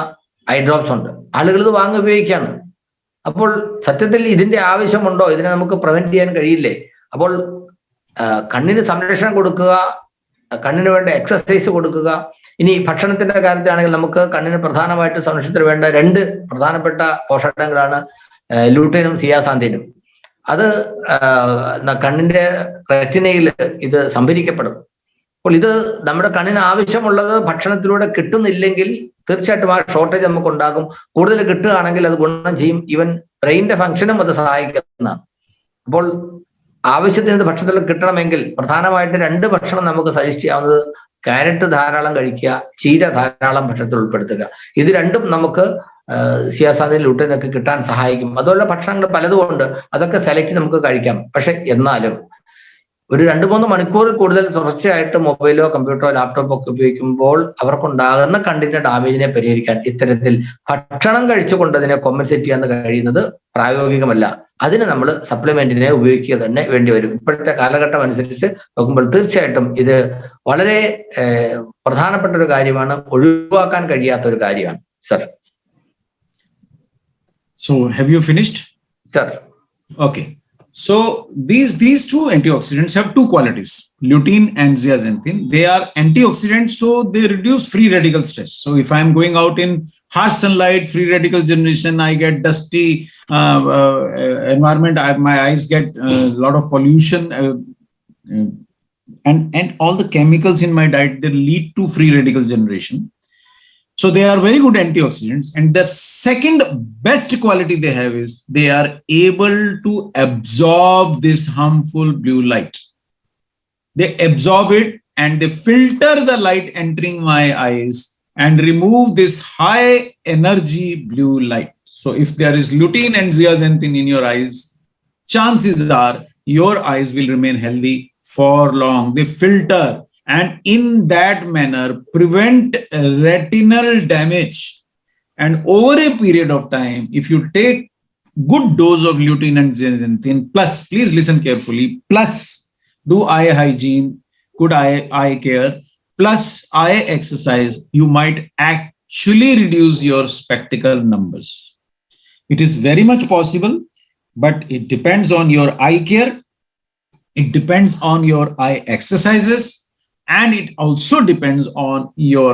A: ഐ ഡ്രോപ്സ് ഉണ്ട്. ആളുകൾ ഇത് വാങ്ങി ഉപയോഗിക്കുകയാണ്. അപ്പോൾ സത്യത്തിൽ ഇതിന്റെ ആവശ്യമുണ്ടോ? ഇതിനെ നമുക്ക് പ്രിവെന്റ് ചെയ്യാൻ കഴിയില്ലേ? അപ്പോൾ കണ്ണിന് സംരക്ഷണം കൊടുക്കുക, കണ്ണിന് വേണ്ട എക്സസൈസ് കൊടുക്കുക. ഇനി ഭക്ഷണത്തിന്റെ കാര്യത്തിലാണെങ്കിൽ നമുക്ക് കണ്ണിന് പ്രധാനമായിട്ട് സംരക്ഷണത്തിന് വേണ്ട 2 പ്രധാനപ്പെട്ട പോഷകങ്ങളാണ് ലൂട്ടൈനും സിയാസാന്തിനും. അത് കണ്ണിന്റെ റെറ്റിനയിൽ ഇത് സംഭരിക്കപ്പെടും. അപ്പോൾ ഇത് നമ്മുടെ കണ്ണിന് ആവശ്യമുള്ളത് ഭക്ഷണത്തിലൂടെ കിട്ടുന്നില്ലെങ്കിൽ തീർച്ചയായിട്ടും ആ ഷോർട്ടേജ് നമുക്ക് ഉണ്ടാകും. കൂടുതൽ കിട്ടുകയാണെങ്കിൽ അത് ഗുണം ചെയ്യും. ഈവൻ ബ്രെയിനിന്റെ ഫംഗ്ഷനും അത് സഹായിക്കുന്നതാണ്. അപ്പോൾ ആവശ്യത്തിന് ഭക്ഷണത്തിൽ കിട്ടണമെങ്കിൽ പ്രധാനമായിട്ട് 2 ഭക്ഷണം നമുക്ക് സജസ്റ്റ് ചെയ്യാവുന്നത്: ക്യാരറ്റ് ധാരാളം കഴിക്കുക, ചീര ധാരാളം ഭക്ഷണത്തിൽ ഉൾപ്പെടുത്തുക. ഇത് രണ്ടും നമുക്ക് സിയാസാന്തിൻ ലൂട്ടൈനൊക്കെ കിട്ടാൻ സഹായിക്കും. അതുപോലെ ഭക്ഷണങ്ങൾ പലതും ഉണ്ട്, അതൊക്കെ സെലക്ട് നമുക്ക് കഴിക്കാം. പക്ഷെ എന്നാലും ഒരു 2-3 മണിക്കൂർ കൂടുതൽ തുടർച്ചയായിട്ട് മൊബൈലോ കമ്പ്യൂട്ടറോ ലാപ്ടോപ്പോ ഒക്കെ ഉപയോഗിക്കുമ്പോൾ അവർക്കുണ്ടാകുന്ന കണ്ണിന്റെ ഡാമേജിനെ പരിഹരിക്കാൻ ഇത്തരത്തിൽ ഭക്ഷണം കഴിച്ചുകൊണ്ട് അതിനെ കോമ്പൻസേറ്റ് ചെയ്യാൻ കഴിയുന്നത് പ്രായോഗികമല്ല. അതിന് നമ്മൾ സപ്ലിമെന്റിനെ ഉപയോഗിക്കുക തന്നെ വേണ്ടി വരും. ഇപ്പോഴത്തെ കാലഘട്ടം അനുസരിച്ച് നോക്കുമ്പോൾ തീർച്ചയായിട്ടും ഇത് വളരെ പ്രധാനപ്പെട്ട ഒരു കാര്യമാണ്, ഒഴിവാക്കാൻ കഴിയാത്ത ഒരു കാര്യമാണ്. Sir,
B: So have you finished?
A: Sir.
B: Okay. So these 2 antioxidants have 2 qualities, lutein and zeaxanthin. They are antioxidants, so they reduce free radical stress. So if I am going out in harsh sunlight, free radical generation, I get dusty environment, my eyes get a lot of pollution, and all the chemicals in my diet, they lead to free radical generation. So they are very good antioxidants. And the second best quality they have is they are able to absorb this harmful blue light. They absorb it and they filter the light entering my eyes and remove this high energy blue light. So if there is lutein and zeaxanthin in your eyes, chances are your eyes will remain healthy for long. They filter and in that manner prevent retinal damage. And over a period of time, if you take good dose of lutein and zeaxanthin, plus, please listen carefully, plus do eye hygiene, good eye care, plus eye exercise, you might actually reduce your spectacle numbers. It is very much possible, but it depends on your eye care, it depends on your eye exercises, and it also depends on your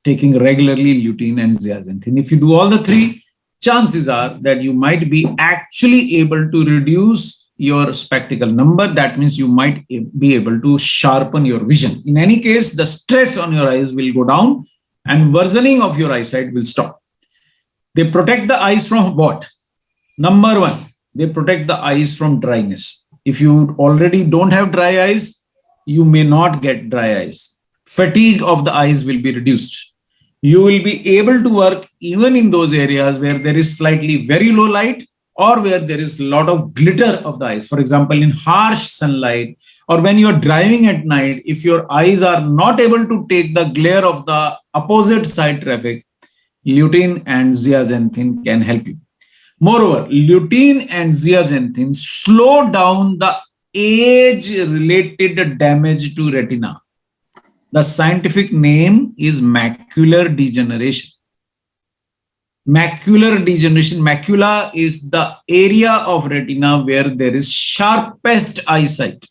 B: taking regularly lutein and zeaxanthin. If you do all the 3, chances are that you might be actually able to reduce your spectacle number. That means you might be able to sharpen your vision. In any case, the stress on your eyes will go down and worsening of your eyesight will stop. They protect the eyes from what? Number one, they protect the eyes from dryness. If you already don't have dry eyes, you may not get dry eyes. Fatigue of the eyes will be reduced. You will be able to work even in those areas where there is slightly very low light or where there is a lot of glitter of the eyes. For example, in harsh sunlight or when you're driving at night, if your eyes are not able to take the glare of the opposite side traffic, lutein and zeaxanthin can help you. Moreover, lutein and zeaxanthin slow down the age-related damage to retina. The scientific name is macular degeneration. Macular degeneration, macula is the area of retina where there is sharpest eyesight,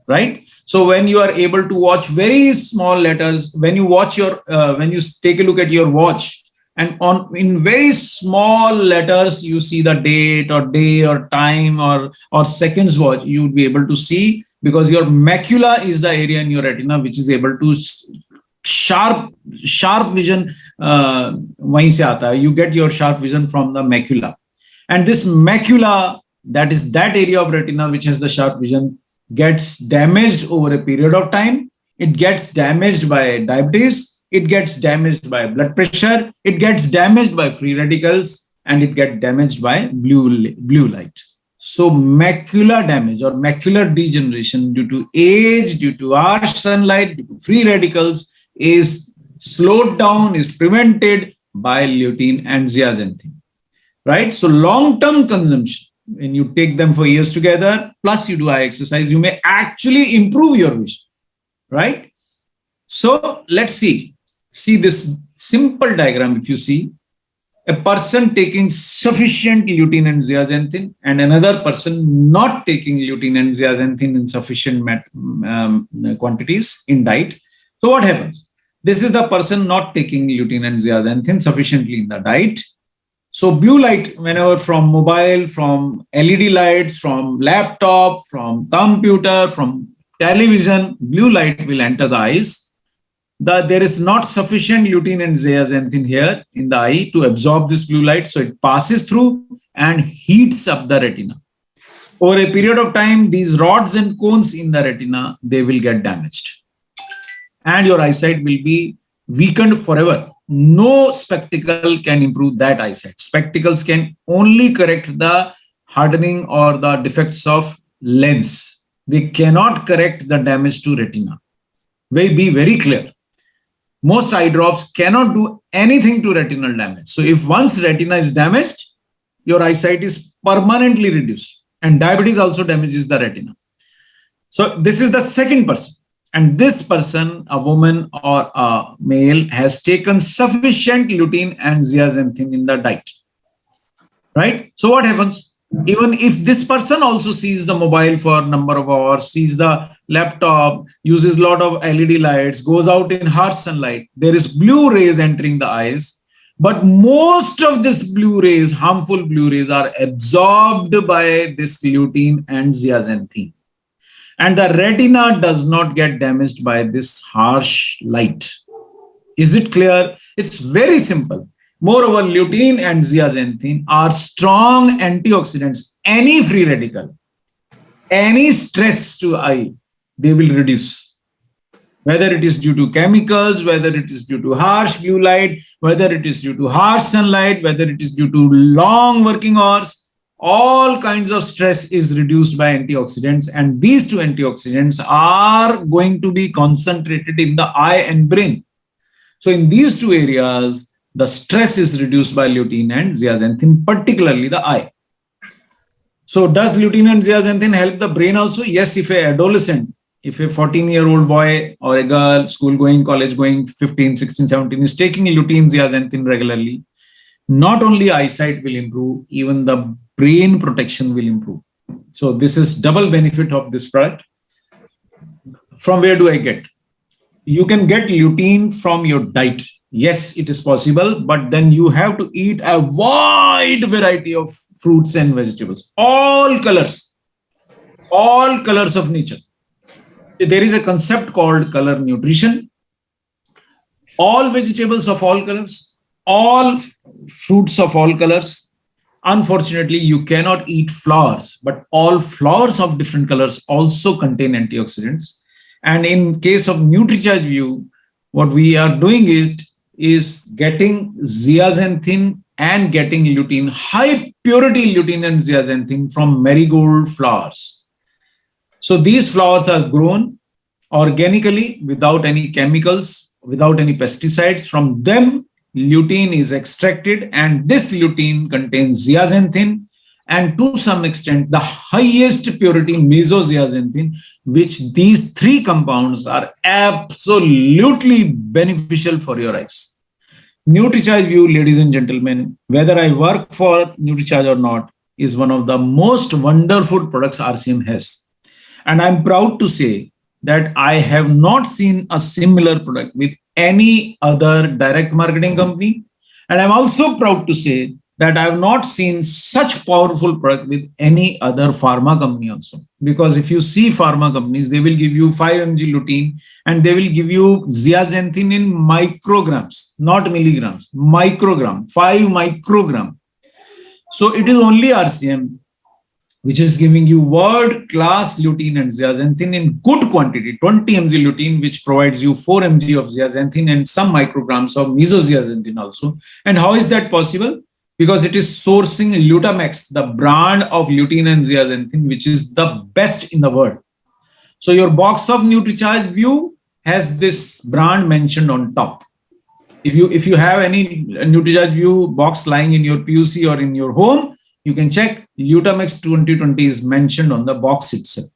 B: right? So when you are able to watch very small letters, when you watch your, when you take a look at your watch, and in very small letters, you see the date or day or time or seconds watch, you would be able to see because your macula is the area in your retina which is able to sharp vision. Wahin se aata hai. You get your sharp vision from the macula. And this macula, that is that area of retina which has the sharp vision, gets damaged over a period of time. It gets damaged by diabetes. It gets damaged by blood pressure, it gets damaged by free radicals, and it gets damaged by blue light. So macular damage or macular degeneration due to age, due to harsh sunlight, due to free radicals is slowed down, is prevented by lutein and zeaxanthin, right? So long-term consumption, when you take them for years together, plus you do eye exercise, you may actually improve your vision, right? So let's see this simple diagram. If you see a person taking sufficient lutein and zeaxanthin and another person not taking lutein and zeaxanthin in sufficient quantities in diet. So what happens? This is the person not taking lutein and zeaxanthin sufficiently in the diet. So blue light, whenever from mobile, from LED lights, from laptop, from computer, from television, blue light will enter the eyes. There is not sufficient lutein and zeaxanthin here in the eye to absorb this blue light. So it passes through and heats up the retina. Over a period of time, these rods and cones in the retina, they will get damaged. And your eyesight will be weakened forever. No spectacle can improve that eyesight. Spectacles can only correct the hardening or the defects of lens. They cannot correct the damage to retina. Be very clear. Most eye drops cannot do anything to retinal damage. So if once retina is damaged, your eyesight is permanently reduced. And diabetes also damages the retina. So this is the second person. And this person, a woman or a male, has taken sufficient lutein and zeaxanthin in the diet. Right? So what happens? Even if this person also sees the mobile for a number of hours, sees the laptop, uses a lot of LED lights, goes out in harsh sunlight, there is blue rays entering the eyes. But most of this blue rays, harmful blue rays, are absorbed by this lutein and zeaxanthin. And the retina does not get damaged by this harsh light. Is it clear? It's very simple. Moreover, lutein and zeaxanthin are strong antioxidants. Any free radical, any stress to eye, they will reduce. Whether it is due to chemicals, whether it is due to harsh blue light, whether it is due to harsh sunlight, whether it is due to long working hours, all kinds of stress is reduced by antioxidants. And these two antioxidants are going to be concentrated in the eye and brain. So in these two areas, the stress is reduced by lutein and zeaxanthin, particularly the eye. So does lutein and zeaxanthin help the brain also? Yes, if an adolescent, if a 14-year-old boy or a girl, school-going, college-going, 15, 16, 17, is taking lutein, zeaxanthin regularly, not only eyesight will improve, even the brain protection will improve. So this is double benefit of this product. From where do I get? You can get lutein from your diet. Yes, it is possible, but then you have to eat a wide variety of fruits and vegetables, all colors. all colors of nature. There is a concept called color nutrition. All vegetables of all colors, all fruits of all colors. Unfortunately, you cannot eat flowers, but all flowers of different colors also contain antioxidants. And in case of NutriCharge View, what we are doing is getting zeaxanthin and getting lutein, high purity lutein and zeaxanthin from marigold flowers. So these flowers are grown organically without any chemicals, without any pesticides. From them, lutein is extracted, and this lutein contains zeaxanthin and to some extent the highest purity mesozeaxanthin, which these three compounds are absolutely beneficial for your eyes. NutriCharge View, ladies and gentlemen, whether I work for NutriCharge or not, is one of the most wonderful products RCM has. And I'm proud to say that I have not seen a similar product with any other direct marketing company. And I'm also proud to say that I have not seen such powerful product with any other pharma company also. Because if you see pharma companies, they will give you 5 mg lutein and they will give you zeaxanthin in micrograms, not milligrams, microgram, 5 microgram. So it is only RCM which is giving you world-class lutein and zeaxanthin in good quantity, 20 mg lutein, which provides you 4 mg of zeaxanthin and some micrograms of mesozeaxanthin also. And how is that possible? Because it is sourcing Lutamax, the brand of lutein and zeaxanthin, which is the best in the world. So your box of NutriCharge View has this brand mentioned on top. If you have any NutriCharge View box lying in your PUC or in your home, you can check Lutamax 2020 is mentioned on the box itself.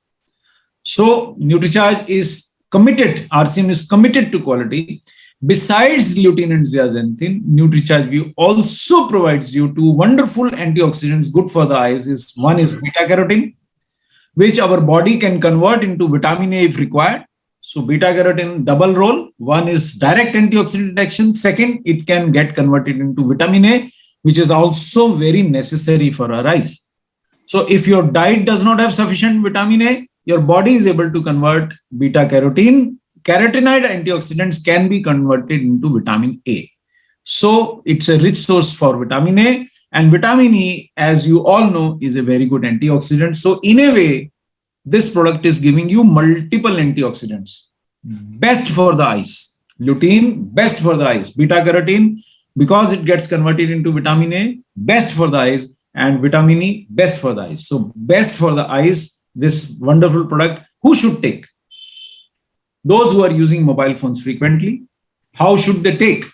B: So NutriCharge is committed, RCM is committed to quality. Besides lutein and zeaxanthin, NutriCharge View also provides you two wonderful antioxidants good for the eyes. One is beta-carotene, which our body can convert into vitamin A if required. So beta-carotene double role. One is direct antioxidant action. Second, it can get converted into vitamin A, which is also very necessary for our eyes. So if your diet does not have sufficient vitamin A, your body is able to convert beta-carotene. Carotenoid antioxidants can be converted into vitamin A. So it's a rich source for vitamin A, and vitamin E, as you all know, is a very good antioxidant. So in a way, this product is giving you multiple antioxidants. Best for the eyes. Lutein, best for the eyes. Beta-carotene, because it gets converted into vitamin A, best for the eyes, and vitamin E, best for the eyes. So best for the eyes, this wonderful product. Who should take? Those who are using mobile phones frequently. How should they take?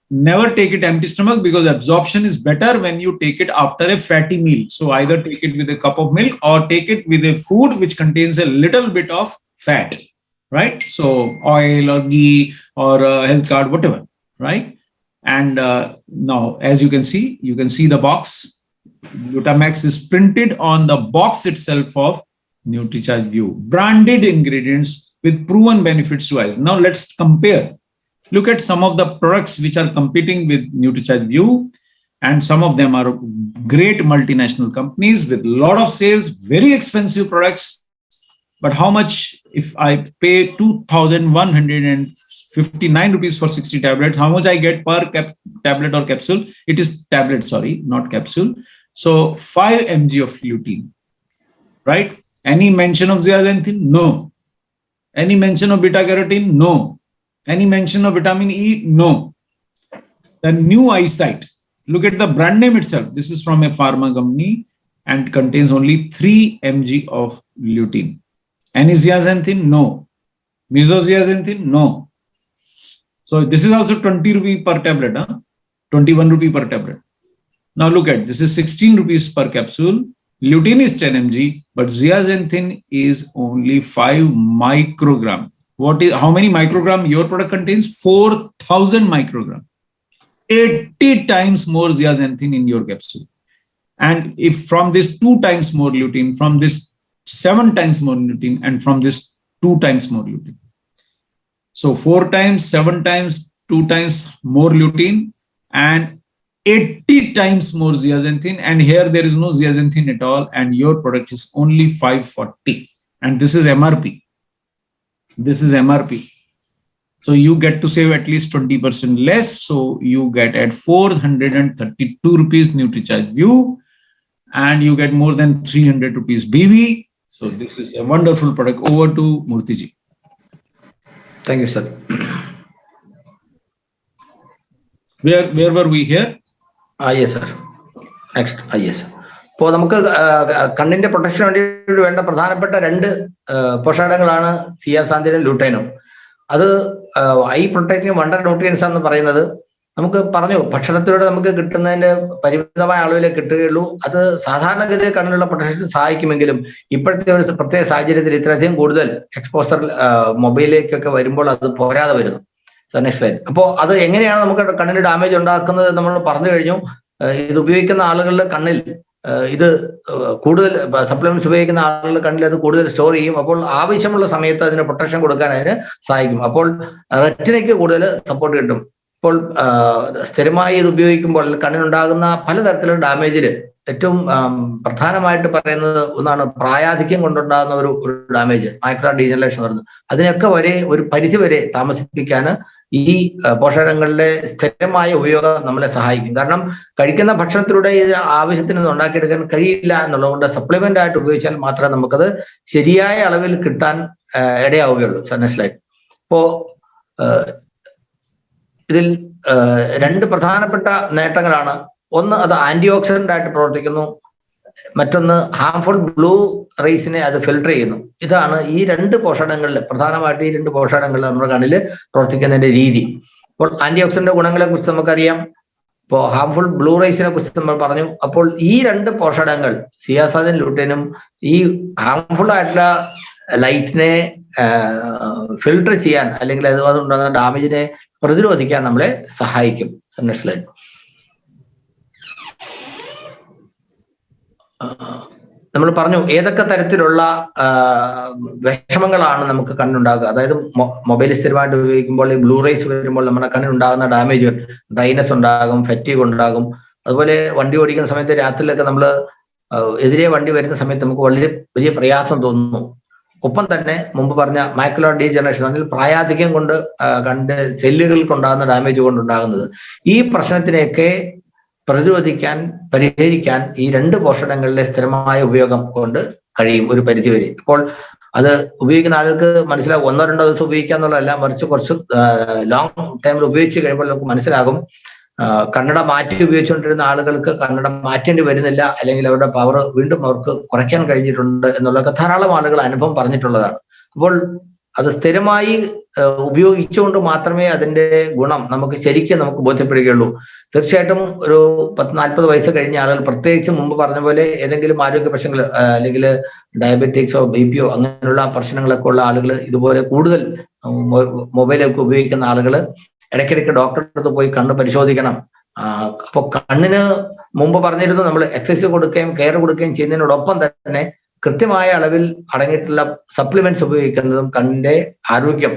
B: Never take it empty stomach, because absorption is better when you take it after a fatty meal. So either take it with a cup of milk or take it with a food which contains a little bit of fat, right? So oil or ghee or health card, whatever, right? And now, as you can see the box. Lutamax is printed on the box itself of NutriCharge View. Branded ingredients with proven benefits to eyes. Now let's compare. Look at some of the products which are competing with NutriCharge View, and some of them are great multinational companies with a lot of sales, very expensive products. But how much if I pay 2,159 rupees for 60 tablets, how much I get per tablet or capsule? It is tablet, sorry, not capsule. So 5 mg of lutein, right? Any mention of zeaxanthin? No. Any mention of beta-carotene? No. Any mention of vitamin E? No. The new eyesight. Look at the brand name itself. This is from a pharma company and contains only 3 mg of lutein. Any zeaxanthin? No. Mesozeaxanthin? No. So this is also 20 rupee per tablet, 21 rupee per tablet. Now look at this is 16 rupees per capsule. Lutein is 10 mg, but zeaxanthin is only 5 microgram. How many microgram your product contains? 4,000 microgram. 80 times more zeaxanthin in your capsule. And if from this 2 times more lutein, from this 7 times more lutein, and from this 2 times more lutein. So 4 times, 7 times, 2 times more lutein, and 80 times more zeaxanthin, and here there is no zeaxanthin at all, and your product is only 540, and this is MRP. This is MRP. So you get to save at least 20% less. So you get at 432 rupees NutriCharge View, and you get more than 300 rupees BV. So this is a wonderful product. Over to Murthy ji.
A: Thank you, sir.
B: Where were we here?
A: Yes, sir. Next. Yes. ഇപ്പോൾ നമുക്ക് കണ്ണിന്റെ പ്രൊട്ടക്ഷന് വേണ്ടി വേണ്ട പ്രധാനപ്പെട്ട രണ്ട് പോഷകങ്ങളാണ് സിയാസാന്തിനും ലൂട്ടൈനും. അത് I protecting wonder nutrients എന്ന് പറയുന്നത് നമുക്ക് പറഞ്ഞു ഭക്ഷണത്തിലൂടെ നമുക്ക് കിട്ടുന്നതിന്റെ പരിമിതമായ അളവിലേ കിട്ടുകയുള്ളൂ. അത് സാധാരണഗതിയിൽ കണ്ണിനുള്ള പ്രൊട്ടക്ഷൻ സഹായിക്കുമെങ്കിലും ഇപ്പോഴത്തെ ഒരു പ്രത്യേക സാഹചര്യത്തിൽ ഇത്രയധികം കൂടുതൽ എക്സ്പോസർ മൊബൈലിലേക്കൊക്കെ വരുമ്പോൾ അത് പോരാതെ വരുന്നു. Next slide. അപ്പോൾ അത് എങ്ങനെയാണ് നമുക്ക് കണ്ണിന് ഡാമേജ് ഉണ്ടാക്കുന്നത് നമ്മൾ പറഞ്ഞു കഴിഞ്ഞു. ഇത് ഉപയോഗിക്കുന്ന ആളുകളുടെ കണ്ണിൽ ഇത് കൂടുതൽ സപ്ലിമെന്റ്സ് ഉപയോഗിക്കുന്ന ആളുകളുടെ കണ്ണിൽ അത് കൂടുതൽ സ്റ്റോർ ചെയ്യും. അപ്പോൾ ആവശ്യമുള്ള സമയത്ത് അതിന് പ്രൊട്ടക്ഷൻ കൊടുക്കാൻ അതിന് സഹായിക്കും. അപ്പോൾ റെറ്റിനയ്ക്ക് കൂടുതൽ സപ്പോർട്ട് കിട്ടും. ഇപ്പോൾ സ്ഥിരമായി ഇത് ഉപയോഗിക്കുമ്പോൾ കണ്ണിനുണ്ടാകുന്ന പലതരത്തിലുള്ള ഡാമേജിൽ ഏറ്റവും പ്രധാനമായിട്ട് പറയുന്നത് ഒന്നാണ് പ്രായാധിക്യം കൊണ്ടുണ്ടാകുന്ന ഒരു ഡാമേജ്, മൈക്രോ ഡീജനറേഷൻ പറയുന്നത്. അതിനൊക്കെ വരെ ഒരു പരിധി വരെ താമസിപ്പിക്കാൻ ഈ പോഷകങ്ങളുടെ സ്ഥിരമായ ഉപയോഗം നമ്മളെ സഹായിക്കും. കാരണം കഴിക്കുന്ന ഭക്ഷണത്തിലൂടെ ഇത് ആവശ്യത്തിന് ഉണ്ടാക്കിയെടുക്കാൻ കഴിയില്ല എന്നുള്ളതുകൊണ്ട് സപ്ലിമെന്റ് ആയിട്ട് ഉപയോഗിച്ചാൽ മാത്രമേ നമുക്കത് ശരിയായ അളവിൽ കിട്ടാൻ ഇടയാവുകയുള്ളൂ. Next slide. ഇപ്പോ ഇതിൽ രണ്ട് പ്രധാനപ്പെട്ട നേട്ടങ്ങളാണ്. ഒന്ന്, അത് ആന്റി ഓക്സിഡന്റ് ആയിട്ട് പ്രവർത്തിക്കുന്നു. മറ്റൊന്ന്, ഹാംഫുൾ ബ്ലൂ റേസിനെ അത് ഫിൽട്ടർ ചെയ്യുന്നു. ഇതാണ് ഈ രണ്ട് പോഷകങ്ങളിൽ പ്രധാനമായിട്ട് ഈ രണ്ട് പോഷകങ്ങളിൽ നമ്മുടെ കണ്ണിൽ പ്രവർത്തിക്കുന്നതിന്റെ രീതി. അപ്പോൾ ആന്റി ഓക്സിഡന്റ് ഗുണങ്ങളെ കുറിച്ച് നമുക്കറിയാം. ഇപ്പോൾ ഹാംഫുൾ ബ്ലൂ റേസിനെ കുറിച്ച് നമ്മൾ പറഞ്ഞു. അപ്പോൾ ഈ രണ്ട് പോഷകങ്ങൾ സിയാസാന്തിനും ലൂട്ടൈനും ഈ ഹാംഫുൾ ആയിട്ടുള്ള ലൈറ്റിനെ ഫിൽട്ടർ ചെയ്യാൻ അല്ലെങ്കിൽ അതുകൊണ്ടുണ്ടാകുന്ന ഡാമേജിനെ പ്രതിരോധിക്കാൻ നമ്മളെ സഹായിക്കും. Next slide. നമ്മൾ പറഞ്ഞു ഏതൊക്കെ തരത്തിലുള്ള വിഷമങ്ങളാണ് നമുക്ക് കണ്ണുണ്ടാകുക. അതായത് മൊബൈൽ സ്ഥിരമായിട്ട് ഉപയോഗിക്കുമ്പോൾ ഈ ബ്ലൂ റേസ് വരുമ്പോൾ നമ്മുടെ കണ്ണിനുണ്ടാകുന്ന ഡാമേജുകൾ, ഡ്രൈനസ് ഉണ്ടാകും, ഫറ്റീഗ് ഉണ്ടാകും. അതുപോലെ വണ്ടി ഓടിക്കുന്ന സമയത്ത് രാത്രിയിലൊക്കെ നമ്മൾ എതിരെ വണ്ടി വരുന്ന സമയത്ത് നമുക്ക് വളരെ വലിയ പ്രയാസം തോന്നുന്നു. ഒപ്പം തന്നെ മുമ്പ് പറഞ്ഞ മൈക്രോ ഡീജനറേഷൻ, അതിൽ പ്രായാധിക്യം കൊണ്ട് കണ്ട് സെല്ലുകൾക്കുണ്ടാകുന്ന ഡാമേജ് കൊണ്ടുണ്ടാകുന്നത്. ഈ പ്രശ്നത്തിനെയൊക്കെ പ്രതിരോധിക്കാൻ, പരിഹരിക്കാൻ ഈ രണ്ട് പോഷകങ്ങളിലെ സ്ഥിരമായ ഉപയോഗം കൊണ്ട് കഴിയും ഒരു പരിധിവരെ. അപ്പോൾ അത് ഉപയോഗിക്കുന്ന ആളുകൾക്ക് മനസ്സിലാകും. 1-2 ദിവസം ഉപയോഗിക്കുക എന്നുള്ളതല്ല, മറിച്ച് കുറച്ച് ലോങ് ടൈമിൽ ഉപയോഗിച്ച് കഴിയുമ്പോൾ നമുക്ക് മനസ്സിലാകും. കണ്ണട മാറ്റി ഉപയോഗിച്ചുകൊണ്ടിരുന്ന ആളുകൾക്ക് കണ്ണട മാറ്റേണ്ടി വരുന്നില്ല, അല്ലെങ്കിൽ അവരുടെ പവർ വീണ്ടും അവർക്ക് കുറയ്ക്കാൻ കഴിഞ്ഞിട്ടുണ്ട് എന്നുള്ളതൊക്കെ ധാരാളം ആളുകൾ അനുഭവം പറഞ്ഞിട്ടുള്ളതാണ്. അപ്പോൾ അത് സ്ഥിരമായി ഉപയോഗിച്ചുകൊണ്ട് മാത്രമേ അതിന്റെ ഗുണം നമുക്ക് ബോധ്യപ്പെടുകയുള്ളൂ. തീർച്ചയായിട്ടും ഒരു 10-40 വയസ്സ് കഴിഞ്ഞ ആളുകൾ, പ്രത്യേകിച്ച് മുമ്പ് പറഞ്ഞ പോലെ ഏതെങ്കിലും ആരോഗ്യ പ്രശ്നങ്ങൾ അല്ലെങ്കിൽ ഡയബറ്റിക്സോ ബിപിയോ അങ്ങനെയുള്ള പ്രശ്നങ്ങളൊക്കെ ഉള്ള ആളുകൾ, ഇതുപോലെ കൂടുതൽ മൊബൈലൊക്കെ ഉപയോഗിക്കുന്ന ആളുകൾ ഇടയ്ക്കിടയ്ക്ക് ഡോക്ടറുടെ അടുത്ത് പോയി കണ്ണ് പരിശോധിക്കണം. അപ്പോൾ കണ്ണിന് മുമ്പ് പറഞ്ഞിരുന്നു നമ്മൾ എക്സസൈസ് കൊടുക്കുകയും കെയർ കൊടുക്കുകയും ചെയ്യുന്നതിനോടൊപ്പം തന്നെ കൃത്യമായ അളവിൽ അടങ്ങിയിട്ടുള്ള സപ്ലിമെന്റ്സ് ഉപയോഗിക്കുന്നതും കണ്ണിന്റെ ആരോഗ്യം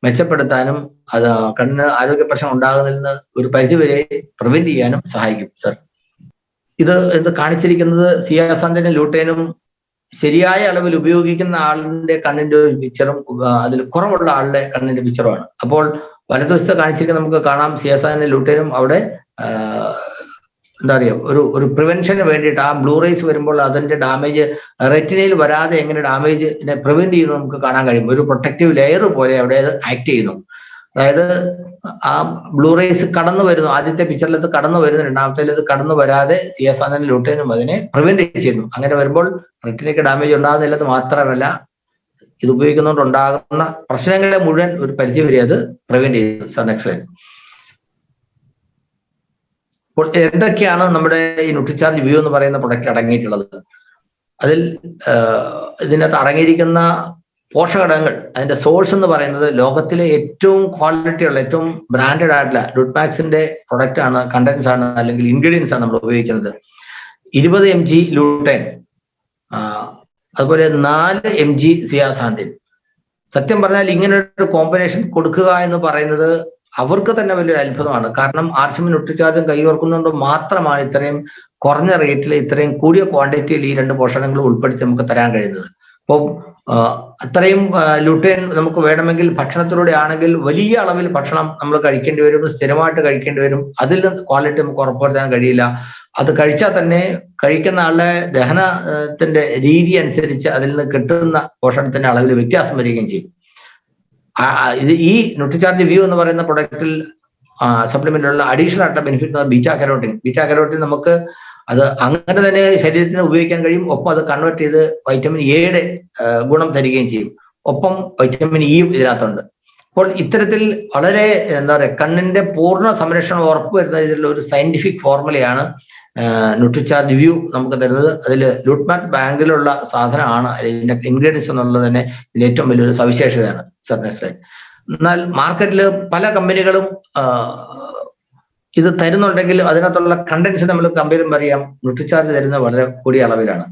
A: മെച്ചപ്പെടുത്താനും അത് കണ്ണിന് ആരോഗ്യ പ്രശ്നം ഉണ്ടാകുന്നതിൽ നിന്ന് ഒരു പരിധിവരെ പ്രിവെന്റ് ചെയ്യാനും സഹായിക്കും. സർ, ഇത് കാണിച്ചിരിക്കുന്നത് സിയാസാന്തിനും ലൂട്ടൈനും ശരിയായ അളവിൽ ഉപയോഗിക്കുന്ന ആളിന്റെ കണ്ണിന്റെ ഒരു പിക്ചറും അതിൽ കുറവുള്ള ആളുടെ കണ്ണിന്റെ പിക്ചറുമാണ്. അപ്പോൾ വലതുവശത്ത് കാണിച്ചിരിക്കുന്ന നമുക്ക് കാണാം സിയാസാന്തിനും ലൂട്ടൈനും അവിടെ എന്താ പറയുക ഒരു പ്രിവെൻഷന് വേണ്ടിയിട്ട് ആ ബ്ലൂ റേസ് വരുമ്പോൾ അതിന്റെ ഡാമേജ് റെറ്റിനയിൽ വരാതെ എങ്ങനെ ഡാമേജിനെ പ്രിവെന്റ് ചെയ്യുന്നു നമുക്ക് കാണാൻ കഴിയും. ഒരു പ്രൊട്ടക്റ്റീവ് ലെയർ പോലെ അവിടെ അത് ആക്ട് ചെയ്യുന്നു. അതായത് ആ ബ്ലൂ റേസ് കടന്നു വരുന്നു, ആദ്യത്തെ പിക്ചറിൽ ഇത് കടന്നു വരുന്നു, രണ്ടാമത്തേൽ ഇത് കടന്നു വരാതെ സിയാസാന്തിനും ലൂട്ടൈനും അതിനെ പ്രിവെന്റ് ചെയ്യുന്നു. അങ്ങനെ വരുമ്പോൾ റെറ്റിനയ്ക്ക് ഡാമേജ് ഉണ്ടാകുന്നില്ലെന്ന് മാത്രമല്ല, ഇത് ഉപയോഗിക്കുന്നതുകൊണ്ട് ഉണ്ടാകുന്ന പ്രശ്നങ്ങളെ മുഴുവൻ ഒരു പരിധി വരെ അത് പ്രിവെന്റ് ചെയ്യുന്നു. Sir, next slide. അപ്പോൾ എന്തൊക്കെയാണ് നമ്മുടെ ഈ ന്യൂട്രിചാർജ് വ്യൂ എന്ന് പറയുന്ന പ്രൊഡക്റ്റ് അടങ്ങിയിട്ടുള്ളത്? അതിൽ ഇതിനകത്ത് അടങ്ങിയിരിക്കുന്ന പോഷകഘടകങ്ങൾ, അതിന്റെ സോഴ്സ് എന്ന് പറയുന്നത് ലോകത്തിലെ ഏറ്റവും ക്വാളിറ്റിയുള്ള ഏറ്റവും ബ്രാൻഡഡ് ആയിട്ടുള്ള ലുട്മാക്സിന്റെ പ്രൊഡക്റ്റ് ആണ്, കണ്ടന്റ്സ് ആണ്, അല്ലെങ്കിൽ ഇൻഗ്രീഡിയൻസ് ആണ് നമ്മൾ ഉപയോഗിക്കുന്നത്. 20 mg ലൂട്ടൈൻ, അതുപോലെ 4 mg സിയാസാന്തിൻ. സത്യം പറഞ്ഞാൽ ഇങ്ങനെ ഒരു കോമ്പിനേഷൻ കൊടുക്കുക എന്ന് പറയുന്നത് അവർക്ക് തന്നെ വലിയൊരു അത്ഭുതമാണ്. കാരണം ആർസിഎം ന്യൂട്രിചാർജും കൈകോർക്കുന്നതുകൊണ്ട് മാത്രമാണ് ഇത്രയും കുറഞ്ഞ റേറ്റിൽ ഇത്രയും കൂടിയ ക്വാണ്ടിറ്റിയിൽ ഈ 2 പോഷകങ്ങൾ ഉൾപ്പെടുത്തി നമുക്ക് തരാൻ കഴിയുന്നത്. അപ്പോൾ അത്രയും ലുട്ടൈൻ നമുക്ക് വേണമെങ്കിൽ ഭക്ഷണത്തിലൂടെ ആണെങ്കിൽ വലിയ അളവിൽ ഭക്ഷണം നമ്മൾ കഴിക്കേണ്ടി വരും, സ്ഥിരമായിട്ട് കഴിക്കേണ്ടി വരും. അതിൽ ക്വാളിറ്റി നമുക്ക് ഉറപ്പുവരുത്താൻ കഴിയില്ല. അത് കഴിച്ചാൽ തന്നെ കഴിക്കുന്ന ആളുടെ ദഹനത്തിന്റെ രീതി അനുസരിച്ച് അതിൽ നിന്ന് കിട്ടുന്ന പോഷകത്തിന്റെ അളവിൽ വ്യത്യാസം വരികയും ചെയ്യും. ഇത് ഈ ന്യൂട്രിചാർജ് വ്യൂ എന്ന് പറയുന്ന പ്രൊഡക്റ്റിൽ സപ്ലിമെന്റിലുള്ള അഡീഷണൽ ആയിട്ടുള്ള benefit beta carotene. Beta carotene നമുക്ക് അത് അങ്ങനെ തന്നെ ശരീരത്തിന് ഉപയോഗിക്കാൻ കഴിയും. ഒപ്പം അത് കൺവേർട്ട് ചെയ്ത് വൈറ്റമിൻ എയുടെ ഗുണം തരികയും ചെയ്യും. ഒപ്പം വൈറ്റമിൻ ഇയും ഇതിനകത്തുണ്ട്. അപ്പോൾ ഇത്തരത്തിൽ വളരെ എന്താ പറയുക കണ്ണിന്റെ പൂർണ്ണ സംരക്ഷണം ഉറപ്പുവരുന്ന ഇതിലുള്ള ഒരു സയന്റിഫിക് ഫോർമുലയാണ് ന്യൂട്രിചാർജ് വ്യൂ നമുക്ക് തരുന്നത്. അതിൽ ലൂട്ട്മാറ്റ് ബാങ്കിലുള്ള സാധനമാണ് ഇതിന്റെ ഇൻഗ്രീഡിയൻസ് എന്നുള്ളത് തന്നെ ഇതിന്റെ ഏറ്റവും വലിയൊരു സവിശേഷതയാണ്. എന്നാൽ മാർക്കറ്റിൽ പല കമ്പനികളും ഇത് തരുന്നുണ്ടെങ്കിൽ അതിനകത്തുള്ള കണ്ടൻസ് നമ്മൾ കമ്പയർ ചെയ്യുമ്പോൾ അറിയാം ന്യൂട്രിചാർജ് തരുന്നത് വളരെ കൂടിയ അളവിലാണ്.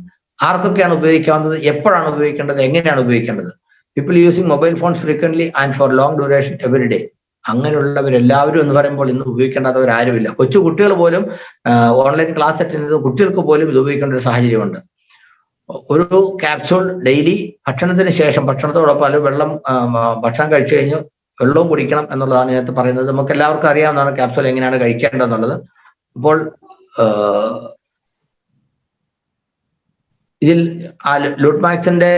A: ആർക്കൊക്കെയാണ് ഉപയോഗിക്കാവുന്നത്, എപ്പോഴാണ് ഉപയോഗിക്കേണ്ടത്, എങ്ങനെയാണ് ഉപയോഗിക്കേണ്ടത്? People using mobile phones frequently and for long duration every day. അങ്ങനെയുള്ളവരെല്ലാവരും എന്ന് പറയുമ്പോൾ ഇന്ന് ഉപയോഗിക്കേണ്ടാത്തവരാരുമില്ല. കൊച്ചു കുട്ടികൾ പോലും ഓൺലൈൻ ക്ലാസ് അറ്റൻഡ് ചെയ്ത് കുട്ടികൾക്ക് പോലും ഇത് ഉപയോഗിക്കേണ്ട ഒരു സാഹചര്യമുണ്ട്. ഒരു ക്യാപ്സൂൾ ഡെയിലി ഭക്ഷണത്തിന് ശേഷം, ഭക്ഷണത്തോടൊപ്പം അല്ലെങ്കിൽ വെള്ളം ഭക്ഷണം കഴിച്ചു കഴിഞ്ഞ് വെള്ളവും കുടിക്കണം എന്നുള്ളതാണ് ഇതിനകത്ത് പറയുന്നത്. നമുക്ക് എല്ലാവർക്കും അറിയാവുന്നതാണ് ക്യാപ്സൂൾ എങ്ങനെയാണ് കഴിക്കേണ്ടതെന്നുള്ളത്. അപ്പോൾ ഇതിൽ ആ ലൂട്ട്മാക്സിന്റെ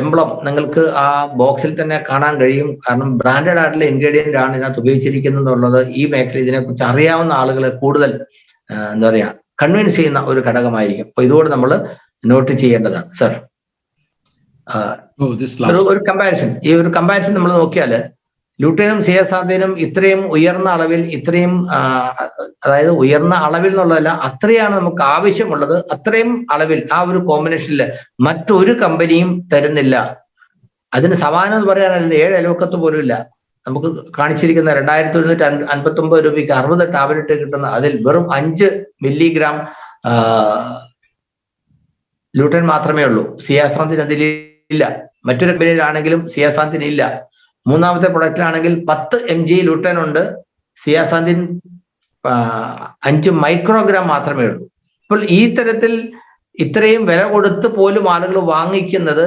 A: എംബ്ലം നിങ്ങൾക്ക് ആ ബോക്സിൽ തന്നെ കാണാൻ കഴിയും. കാരണം ബ്രാൻഡഡ് ആയിട്ടുള്ള ഇൻഗ്രീഡിയന്റ് ആണ് ഇതിനകത്ത് ഉപയോഗിച്ചിരിക്കുന്നത് എന്നുള്ളത് ഈ മേഖല ഇതിനെക്കുറിച്ച് അറിയാവുന്ന ആളുകളെ കൂടുതൽ എന്താ പറയാ കൺവിൻസ് ചെയ്യുന്ന ഒരു ഘടകമായിരിക്കും. അപ്പൊ ഇതുകൊണ്ട് നമ്മൾ നോട്ട് ചെയ്യേണ്ടതാണ് സർ. ഒരു കമ്പാരിസൺ, ഈ ഒരു കമ്പാരിസൺ നമ്മൾ നോക്കിയാൽ ലൂട്ടൈനും സിയാസാന്തിനും ഇത്രയും ഉയർന്ന അളവിൽ, ഇത്രയും അതായത് ഉയർന്ന അളവിൽ എന്നുള്ളതല്ല, അത്രയാണ് നമുക്ക് ആവശ്യമുള്ളത്. അത്രയും അളവിൽ ആ ഒരു കോമ്പിനേഷനിൽ മറ്റൊരു കമ്പനിയും തരുന്നില്ല. അതിന് സമാനം എന്ന് പറയാനല്ല, 7 അയൽവക്കത്ത് പോലും ഇല്ല. നമുക്ക് കാണിച്ചിരിക്കുന്ന 2159 രൂപയ്ക്ക് 60 ടാബ്ലറ്റ് കിട്ടുന്ന അതിൽ വെറും 5 മില്ലിഗ്രാം ലൂട്ടൈൻ മാത്രമേ ഉള്ളൂ. സിയാസാന്തിൻ അതിലില്ല. മറ്റൊരു കമ്പനിയിലാണെങ്കിലും സിയാസാന്തിൻ ഇല്ല. മൂന്നാമത്തെ പ്രൊഡക്റ്റിലാണെങ്കിൽ 10 mg ലൂട്ടൈൻ ഉണ്ട്, സിയാസാന്തിൻ 5 മൈക്രോഗ്രാം മാത്രമേ ഉള്ളൂ. അപ്പോൾ ഈ തരത്തിൽ ഇത്രയും വില കൊടുത്ത് പോലും ആളുകൾ വാങ്ങിക്കുന്നത്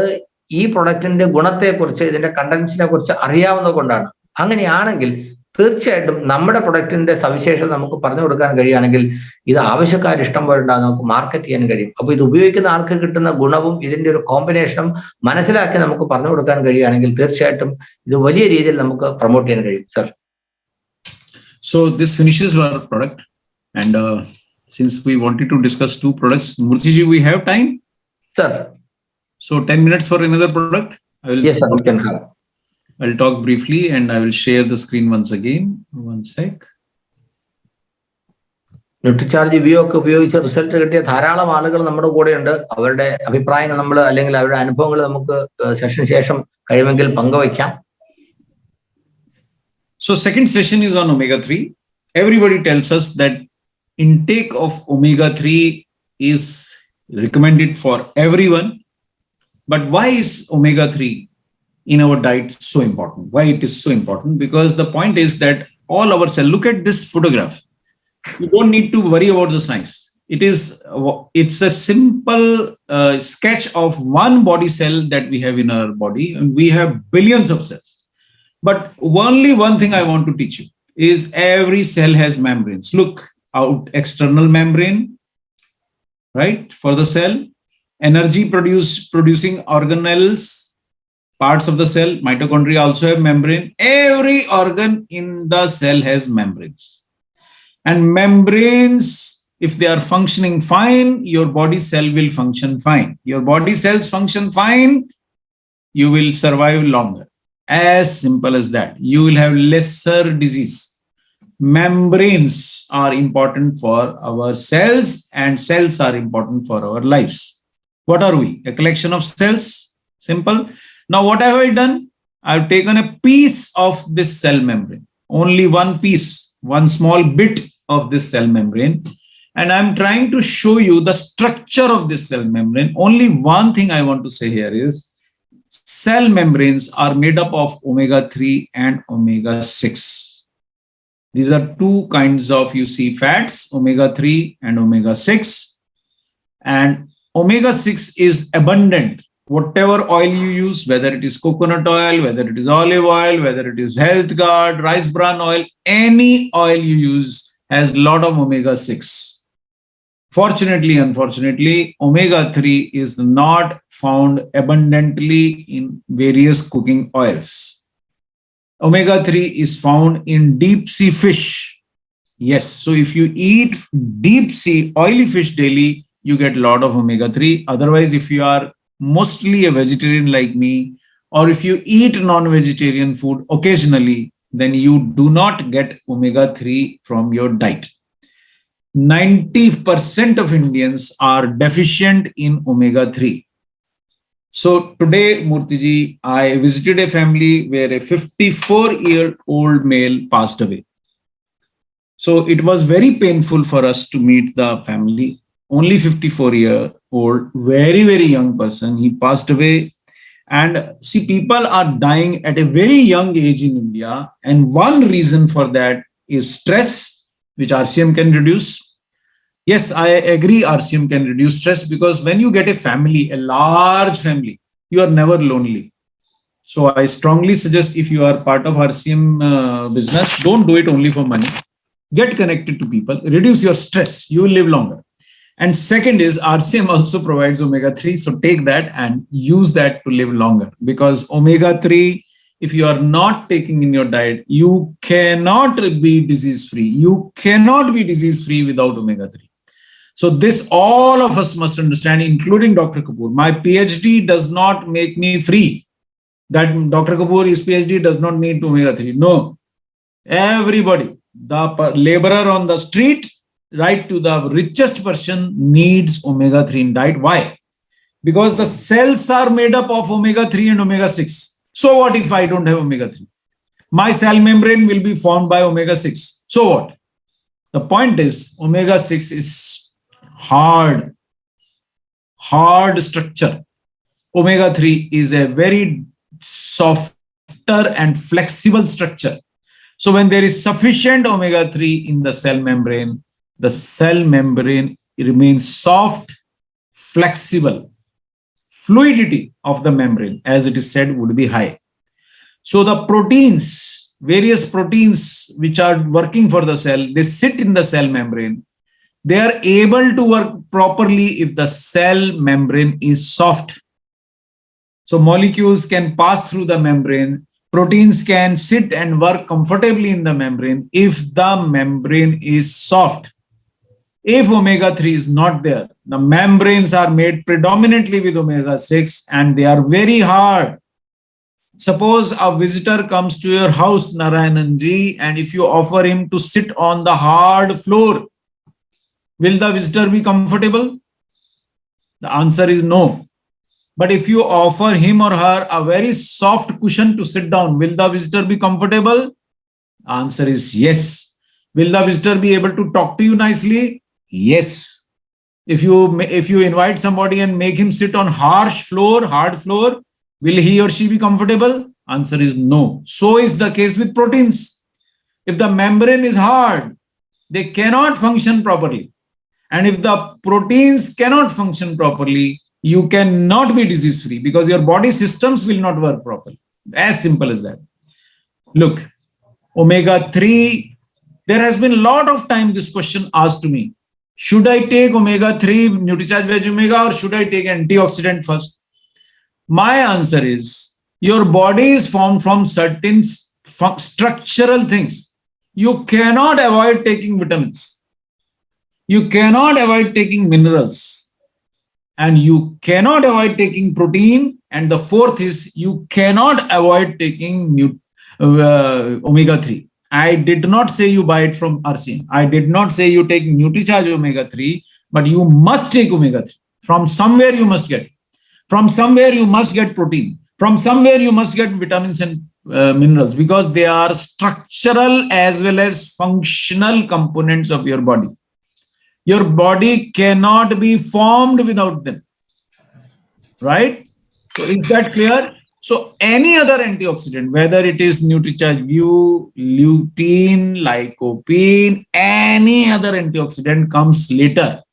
A: ഈ പ്രൊഡക്റ്റിന്റെ ഗുണത്തെക്കുറിച്ച്, ഇതിന്റെ കണ്ടൻസിനെ കുറിച്ച് അറിയാവുന്നത് കൊണ്ടാണ്. അങ്ങനെയാണെങ്കിൽ തീർച്ചയായിട്ടും നമ്മുടെ പ്രൊഡക്റ്റിന്റെ സവിശേഷത നമുക്ക് പറഞ്ഞു കൊടുക്കാൻ കഴിയുകയാണെങ്കിൽ ഇത് ആവശ്യക്കാർ ഇഷ്ടം പോലെ ഉണ്ടാകും, നമുക്ക് മാർക്കറ്റ് ചെയ്യാൻ കഴിയും. അപ്പൊ ഇത് ഉപയോഗിക്കുന്ന ആൾക്ക് കിട്ടുന്ന ഗുണവും ഇതിന്റെ ഒരു കോമ്പിനേഷനും മനസ്സിലാക്കി നമുക്ക് പറഞ്ഞു കൊടുക്കാൻ കഴിയുകയാണെങ്കിൽ തീർച്ചയായിട്ടും ഇത് വലിയ രീതിയിൽ നമുക്ക് പ്രൊമോട്ട് ചെയ്യാൻ കഴിയും sir.
B: So this finishes our product, and since we wanted to discuss 2 products, Murthy ji, we have time?
A: Sir.
B: So 10 minutes for another product?
A: Yes, sir, we can have.
B: I'll talk briefly and I will share the screen once again. One sec.
A: Nutricharge view ഒക്കെ ഉപയോഗിച്ച് result കിട്ടിയ ധാരാളം ആളുകൾ നമ്മുടെ കൂടെയുണ്ട്. അവരുടെ അഭിപ്രായങ്ങൾ നമ്മൾ അല്ലെങ്കിൽ അവരുടെ അനുഭവങ്ങൾ നമുക്ക് സെഷന് ശേഷം കഴിയുമെങ്കിൽ പങ്കുവയ്ക്കാം.
B: So second session is on omega-3. Everybody tells us that intake of omega-3 is recommended for everyone. But why is omega-3 in our diet so important? Why it is so important? Because the point is that all our cells, look at this photograph. You don't need to worry about the science. It's a simple sketch of one body cell that we have in our body, and we have billions of cells. But only one thing I want to teach you is every cell has membranes. Look out, external membrane, right, for the cell. Energy producing organelles, parts of the cell, mitochondria also have membrane. Every organ in the cell has membranes. And membranes, if they are functioning fine, your body cell will function fine. Your body cells function fine, you will survive longer. As simple as that. You will have lesser disease. Membranes are important for our cells, and cells are important for our lives. What are we? A collection of cells. Simple. Now, what have I done? I've taken a piece of this cell membrane, only one piece, one small bit of this cell membrane, and I'm trying to show you the structure of this cell membrane. Only one thing I want to say here is cell membranes are made up of omega-3 and omega-6. These are two kinds of, you see, fats, omega-3 and omega-6. And omega-6 is abundant. Whatever oil you use, whether it is coconut oil, whether it is olive oil, whether it is health guard, rice bran oil, any oil you use has a lot of omega-6. Fortunately, unfortunately, omega-3 is not found abundantly in various cooking oils. Omega-3 is found in deep sea fish. Yes, so if you eat deep sea oily fish daily, you get a lot of omega-3. Otherwise, if you are mostly a vegetarian like me, or if you eat non-vegetarian food occasionally, then you do not get omega-3 from your diet. 90% of Indians are deficient in omega-3. So today, Murtiji, I visited a family where a 54-year-old male passed away. So it was very painful for us to meet the family. Only 54-year-old, very, very young person. He passed away. And see, people are dying at a very young age in India. And one reason for that is stress, which RCM can reduce. Yes, I agree, RCM can reduce stress, because when you get a family, a large family, you are never lonely. So I strongly suggest, if you are part of RCM business, don't do it only for money. Get connected to people, reduce your stress, you will live longer. And second is, RCM also provides omega-3. So take that and use that to live longer, because omega-3, if you are not taking in your diet, you cannot be disease-free. You cannot be disease-free without omega-3. So this all of us must understand, including Dr. Kapoor. My PhD does not make me free. That Dr. Kapoor is PhD does not need omega-3. No. Everybody, the laborer on the street, right to the richest person, needs omega-3 in diet. Why? Because the cells are made up of omega-3 and omega-6. So what if I don't have omega-3? My cell membrane will be formed by omega-6. So what? The point is, omega-6 is hard structure. Omega-3 is a very softer and flexible structure. So when there is sufficient omega-3 in the cell membrane remains soft, flexible. Fluidity of the membrane, as it is said, would be high. So the proteins, various proteins which are working for the cell, they sit in the cell membrane. They are able to work properly if the cell membrane is soft. So molecules can pass through the membrane. Proteins can sit and work comfortably in the membrane if the membrane is soft. If omega-3 is not there, the membranes are made predominantly with omega-6 and they are very hard. Suppose a visitor comes to your house, Narayananji, and if you offer him to sit on the hard floor, will the visitor be comfortable? The answer is no. But if you offer him or her a very soft cushion to sit down, will the visitor be comfortable? The answer is yes. Will the visitor be able to talk to you nicely? Yes. If you invite somebody and make him sit on hard floor, will he or she be comfortable? Answer is no. So is the case with proteins. If the membrane is hard, they cannot function properly. And if the proteins cannot function properly, you cannot be disease-free, because your body systems will not work properly. As simple as that. Look, omega-3, there has been a lot of time this question asked to me. Should I take omega-3, NutriCharge Veg Omega, or should I take antioxidant first? My answer is, your body is formed from certain structural things. You cannot avoid taking vitamins. You cannot avoid taking minerals. And you cannot avoid taking protein. And the fourth is, you cannot avoid taking omega-3. I did not say you buy it from RCM. I did not say you take NutriCharge omega-3, but you must take omega-3. From somewhere you must get. From somewhere you must get protein. From somewhere you must get vitamins and minerals, because they are structural as well as functional components of your body. Your body cannot be formed without them. Right? So is that clear? So any other antioxidant, whether it is NutriCharge View, lutein, lycopene, any other antioxidant comes later.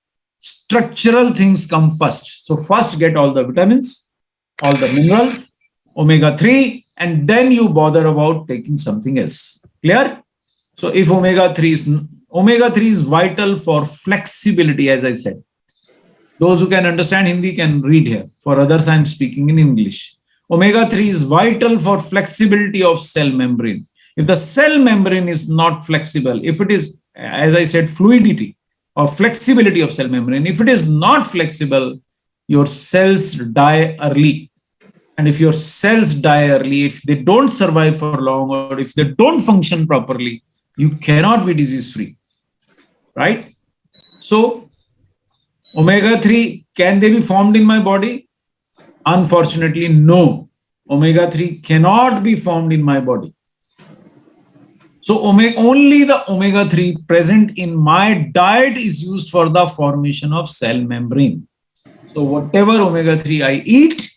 B: Structural things come first. So first get all the vitamins, all the minerals, omega-3, and then you bother about taking something else. Clear? So if omega-3 is vital for flexibility, as I said. Those who can understand Hindi can read here. For others, I'm speaking in English. Omega-3 is vital for flexibility of cell membrane. If the cell membrane is not flexible, if it is, as I said, fluidity or flexibility of cell membrane, if it is not flexible, your cells die early. And if your cells die early, if they don't survive for long, or if they don't function properly, you cannot be disease-free, right? So, omega-3, can they be formed in my body? Unfortunately, no. Omega-3 cannot be formed in my body. So only the omega-3 present in my diet is used for the formation of cell membrane. So whatever omega-3 I eat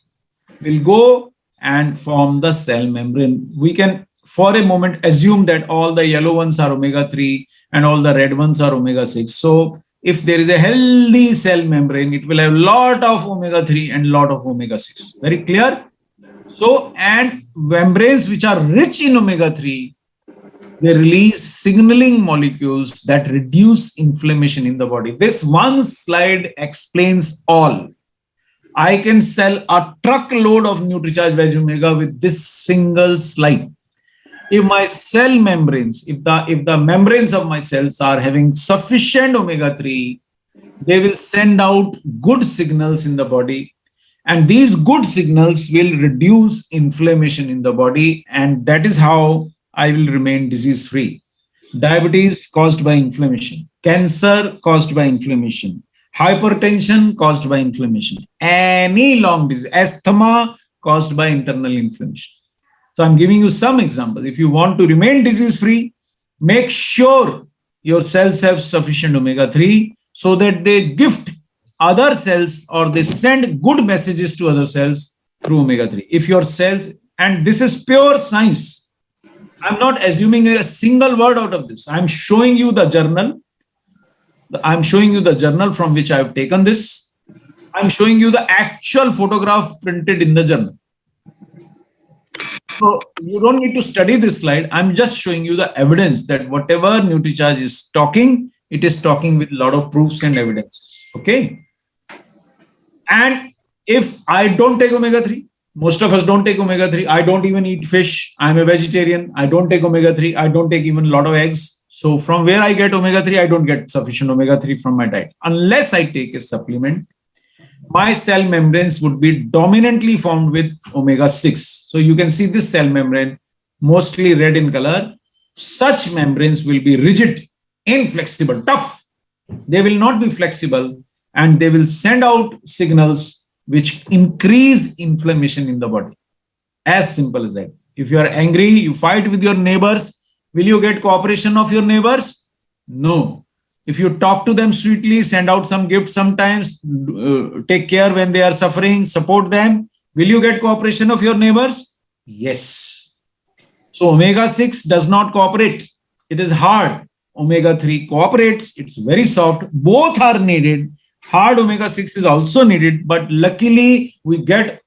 B: will go and form the cell membrane. We can, for a moment, assume that all the yellow ones are omega-3 and all the red ones are omega-6. So if there is a healthy cell membrane, it will have a lot of omega-3 and lot of omega-6. Very clear? So, and membranes which are rich in omega-3, they release signaling molecules that reduce inflammation in the body. This one slide explains all. I can sell a truckload of NutriCharge Veg Omega with this single slide. If my cell membranes, if the membranes of my cells are having sufficient omega-3, they will send out good signals in the body. And these good signals will reduce inflammation in the body. And that is how I will remain disease-free. Diabetes caused by inflammation. Cancer caused by inflammation. Hypertension caused by inflammation. Any long disease. Asthma caused by internal inflammation. So I'm giving you some examples. If you want to remain disease-free, make sure your cells have sufficient omega-3 so that they gift other cells or they send good messages to other cells through omega-3. If your cells, and this is pure science, I'm not assuming a single word out of this. I'm showing you the journal. I'm showing you the journal from which I've taken this. I'm showing you the actual photograph printed in the journal. So you don't need to study this slide. I'm just showing you the evidence that whatever NutriCharge is talking, it is talking with a lot of proofs and evidences. Okay. And if I don't take omega-3, most of us don't take omega-3. I don't even eat fish. I'm a vegetarian. I don't take omega-3. I don't take even a lot of eggs. So from where I get omega-3, I don't get sufficient omega-3 from my diet. Unless I take a supplement, my cell membranes would be dominantly formed with omega-6. So you can see this cell membrane, mostly red in color. Such membranes will be rigid, inflexible, tough. They will not be flexible and they will send out signals which increase inflammation in the body. As simple as that. If you are angry, you fight with your neighbors, will you get cooperation of your neighbors? No. If you talk to them sweetly, send out some gifts sometimes, take care when they are suffering, support them, will you get cooperation of your neighbors? Yes. So omega-6 does not cooperate. It is hard. Omega-3 cooperates. It's very soft. Both are needed. Hard omega-6 is also needed, but luckily we get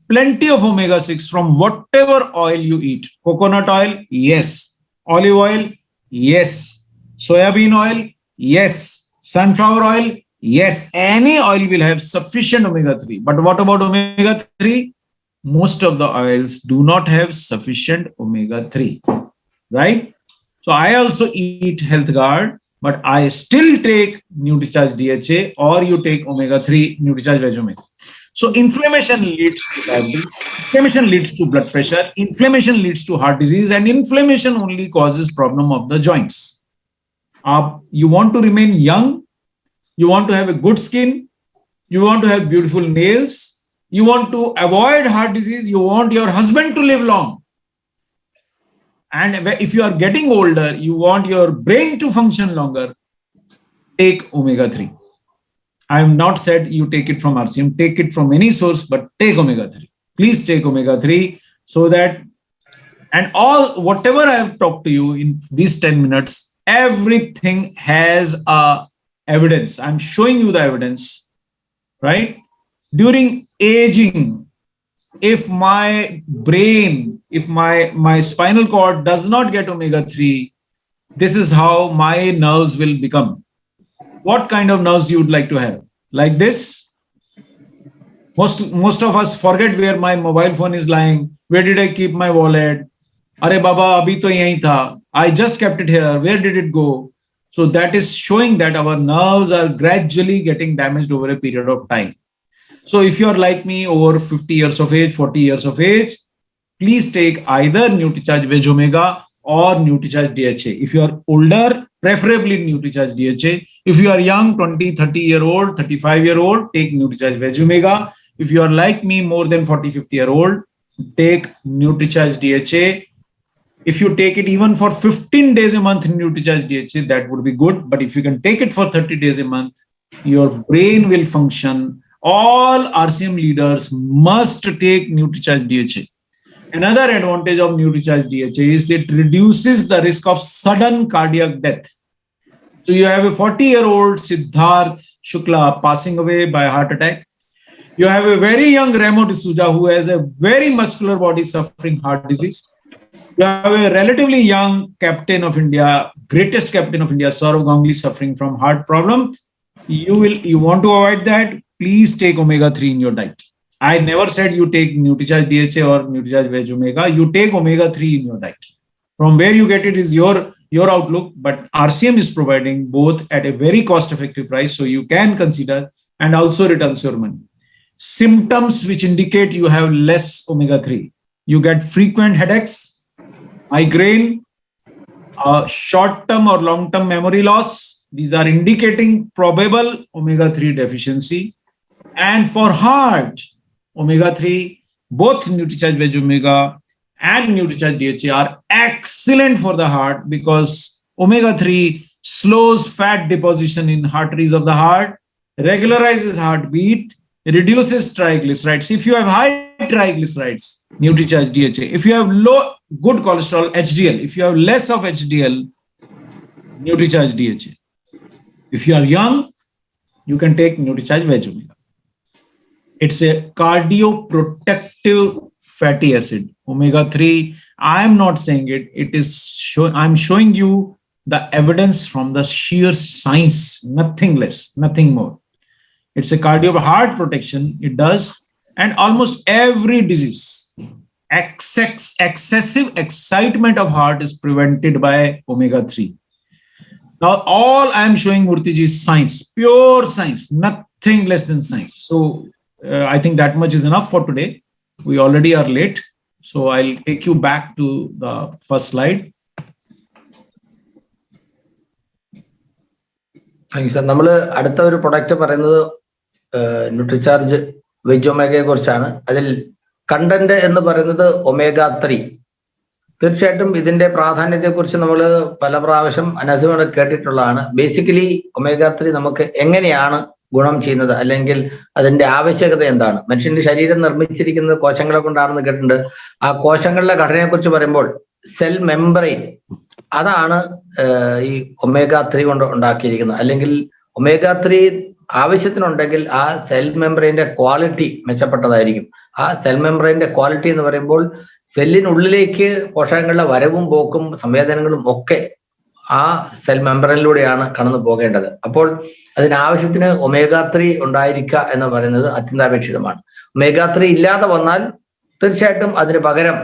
B: plenty of omega-6 from whatever oil you eat. Coconut oil, yes. Olive oil, yes. Soybean oil, yes. Sunflower oil, yes. Any oil will have sufficient omega-3. But what about omega-3? Most of the oils do not have sufficient omega-3, right? So I also eat Health Guard, but I still take NutriCharge DHA, or you take omega-3 NutriCharge Veg Omega. So inflammation leads to diabetes, inflammation leads to blood pressure, inflammation leads to heart disease, and inflammation only causes problem of the joints. You want to remain young, you want to have a good skin, you want to have beautiful nails, you want to avoid heart disease, you want your husband to live long. And if you are getting older, you want your brain to function longer, take omega-3. I have not said you take it from RCM, take it from any source, but take omega-3. Please take omega-3 so that, and all, whatever I have talked to you in these 10 minutes, everything has evidence. I'm showing you the evidence, right? During aging, if my brain, if my spinal cord does not get omega-3, this is how my nerves will become. What kind of nerves you would like to have? Like this? Most of us forget where my mobile phone is lying. Where did I keep my wallet? Are Baba, abhi to yahi tha. I just kept it here. Where did it go? So that is showing that our nerves are gradually getting damaged over a period of time. So if you are like me, over 50 years of age, 40 years of age, please take either NutriCharge Veg Omega or NutriCharge DHA. If you are older, preferably NutriCharge DHA. If you are young, 20, 30-year-old, 35-year-old, take NutriCharge Veg Omega. If you are like me, more than 40, 50-year-old, take NutriCharge DHA. If you take it even for 15 days a month in NutriCharge DHA, that would be good. But if you can take it for 30 days a month, your brain will function. All RCM leaders must take NutriCharge DHA. Another advantage of NutriCharge DHA is it reduces the risk of sudden cardiac death. So you have a 40-year-old Siddharth Shukla passing away by a heart attack. You have a very young Remo D'Souza who has a very muscular body suffering heart disease. You have a relatively young captain of India, greatest captain of India, Saurav Ganguly, suffering from heart problem. You want to avoid that? Please take omega-3 in your diet. I never said you take NutriCharge DHA or NutriCharge Veg Omega. You take omega-3 in your diet. From where you get it is your outlook, but RCM is providing both at a very cost-effective price, so you can consider, and also returns your money. Symptoms which indicate you have less omega-3. You get frequent headaches, migraine, short-term or long-term memory loss. These are indicating probable omega-3 deficiency. And for heart, omega-3, both NutriCharge Veg Omega and NutriCharge DHA are excellent for the heart because omega-3 slows fat deposition in arteries of the heart, regularizes heartbeat, reduces triglycerides. If you have high triglycerides, NutriCharge DHA. If you have low good cholesterol, HDL. If you have less of HDL, NutriCharge DHA. If you are young, you can take NutriCharge Veg Omega. It's a cardioprotective fatty acid, omega-3. I am not saying it. I'm showing you the evidence from the sheer science, nothing less, nothing more. It's a heart protection. It does. And almost every disease, excessive excitement of heart is prevented by omega-3. Now, all I'm showing, Murthyji, is science, pure science, nothing less than science. So I think that much is enough for today. We already are late. So I'll take you back to the first slide.
A: Thank you, sir. നമ്മൾ അടുത്ത ഒരു product പറയുന്നത് Nutricharge veg ഒമേഗയെ കുറിച്ചാണ്. അതിൽ content എന്ന് പറയുന്നത് omega-3. തീർച്ചയായിട്ടും ഇതിന്റെ പ്രാധാന്യത്തെക്കുറിച്ച് നമ്മൾ പല പ്രാവശ്യം അനധികമായി കേട്ടിട്ടുള്ളതാണ്. ബേസിക്കലി omega-3 നമുക്ക് എങ്ങനെയാണ് ഗുണം ചെയ്യുന്നത്, അല്ലെങ്കിൽ അതിന്റെ ആവശ്യകത എന്താണ്? മനുഷ്യന്റെ ശരീരം നിർമ്മിച്ചിരിക്കുന്നത് കോശങ്ങളെ കൊണ്ടാണെന്ന് കേട്ടിട്ടുണ്ട്. ആ കോശങ്ങളുടെ ഘടനയെക്കുറിച്ച് പറയുമ്പോൾ സെൽ മെംബ്രെയിൻ, അതാണ് ഈ omega-3 കൊണ്ട് ഉണ്ടാക്കിയിരിക്കുന്നത്. അല്ലെങ്കിൽ omega-3 ആവശ്യത്തിനുണ്ടെങ്കിൽ ആ സെൽ മെംബ്രെയിന്റെ ക്വാളിറ്റി മെച്ചപ്പെട്ടതായിരിക്കും. ആ സെൽ മെംബ്രെയിന്റെ ക്വാളിറ്റി എന്ന് പറയുമ്പോൾ സെല്ലിനുള്ളിലേക്ക് പോഷകങ്ങളുടെ വരവും പോക്കും സംവേദനങ്ങളും ഒക്കെ ആ സെൽ മെംബ്രെയിനിലൂടെയാണ് കടന്നു പോകേണ്ടത്. അപ്പോൾ അതിനാവശ്യത്തിന് omega-3 ഉണ്ടായിരിക്കുക എന്ന് പറയുന്നത് അത്യന്താപേക്ഷിതമാണ്. omega-3 ഇല്ലാതെ വന്നാൽ തീർച്ചയായിട്ടും അതിന് പകരം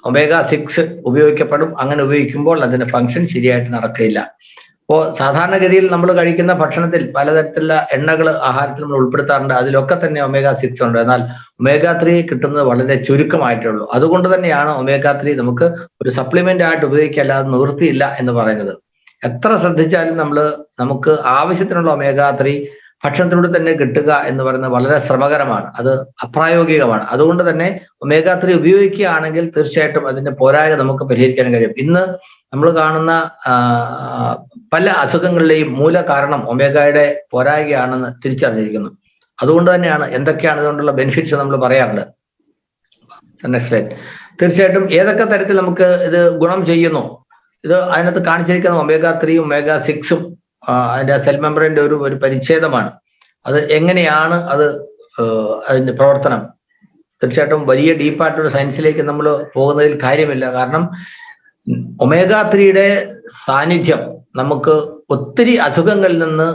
A: omega-6 ഉപയോഗിക്കപ്പെടും. അങ്ങനെ ഉപയോഗിക്കുമ്പോൾ അതിന്റെ ഫംഗ്ഷൻ ശരിയായിട്ട് നടക്കുകയില്ല. അപ്പോൾ സാധാരണഗതിയിൽ നമ്മൾ കഴിക്കുന്ന ഭക്ഷണത്തിൽ പലതരത്തിലുള്ള എണ്ണകൾ ആഹാരത്തിൽ നമ്മൾ ഉൾപ്പെടുത്താറുണ്ട്. അതിലൊക്കെ തന്നെ omega-6 ഉണ്ട്. എന്നാൽ omega-3 കിട്ടുന്നത് വളരെ ചുരുക്കമായിട്ടുള്ളൂ. അതുകൊണ്ട് തന്നെയാണ് omega-3 നമുക്ക് ഒരു സപ്ലിമെന്റ് ആയിട്ട് ഉപയോഗിക്കല്ലാതെ നിവൃത്തിയില്ല എന്ന് പറയുന്നത്. എത്ര ശ്രദ്ധിച്ചാലും നമുക്ക് ആവശ്യത്തിനുള്ള omega-3 ഭക്ഷണത്തിലൂടെ തന്നെ കിട്ടുക എന്ന് പറയുന്നത് വളരെ ശ്രമകരമാണ്, അത് അപ്രായോഗികമാണ്. അതുകൊണ്ട് തന്നെ omega-3 ഉപയോഗിക്കുകയാണെങ്കിൽ തീർച്ചയായിട്ടും അതിന്റെ പോരായ്മ നമുക്ക് പരിഹരിക്കാൻ കഴിയും. ഇന്ന് നമ്മൾ കാണുന്ന പല അസുഖങ്ങളിലെയും മൂല കാരണം ഒമേഗയുടെ പോരായ്മയാണെന്ന് തിരിച്ചറിഞ്ഞിരിക്കുന്നു. അതുകൊണ്ട് തന്നെയാണ് എന്തൊക്കെയാണ് ഇതുകൊണ്ടുള്ള ബെനിഫിറ്റ്സ് നമ്മൾ പറയാറുണ്ട്. Next slide. തീർച്ചയായിട്ടും ഏതൊക്കെ തരത്തിൽ നമുക്ക് ഇത് ഗുണം ചെയ്യുന്നു, ഇത് അതിനകത്ത് കാണിച്ചിരിക്കുന്ന omega-3 omega-6 അതിന്റെ സെൽ മെമ്പറിന്റെ ഒരു പരിച്ഛേദമാണ്. അത് എങ്ങനെയാണ് അത് അതിന്റെ പ്രവർത്തനം. തീർച്ചയായിട്ടും വലിയ ഡീപ്പായിട്ടൊരു സയൻസിലേക്ക് നമ്മൾ പോകുന്നതിൽ കാര്യമില്ല. കാരണം omega-3യുടെ സാന്നിധ്യം നമുക്ക് ഒത്തിരി അസുഖങ്ങളിൽ നിന്ന്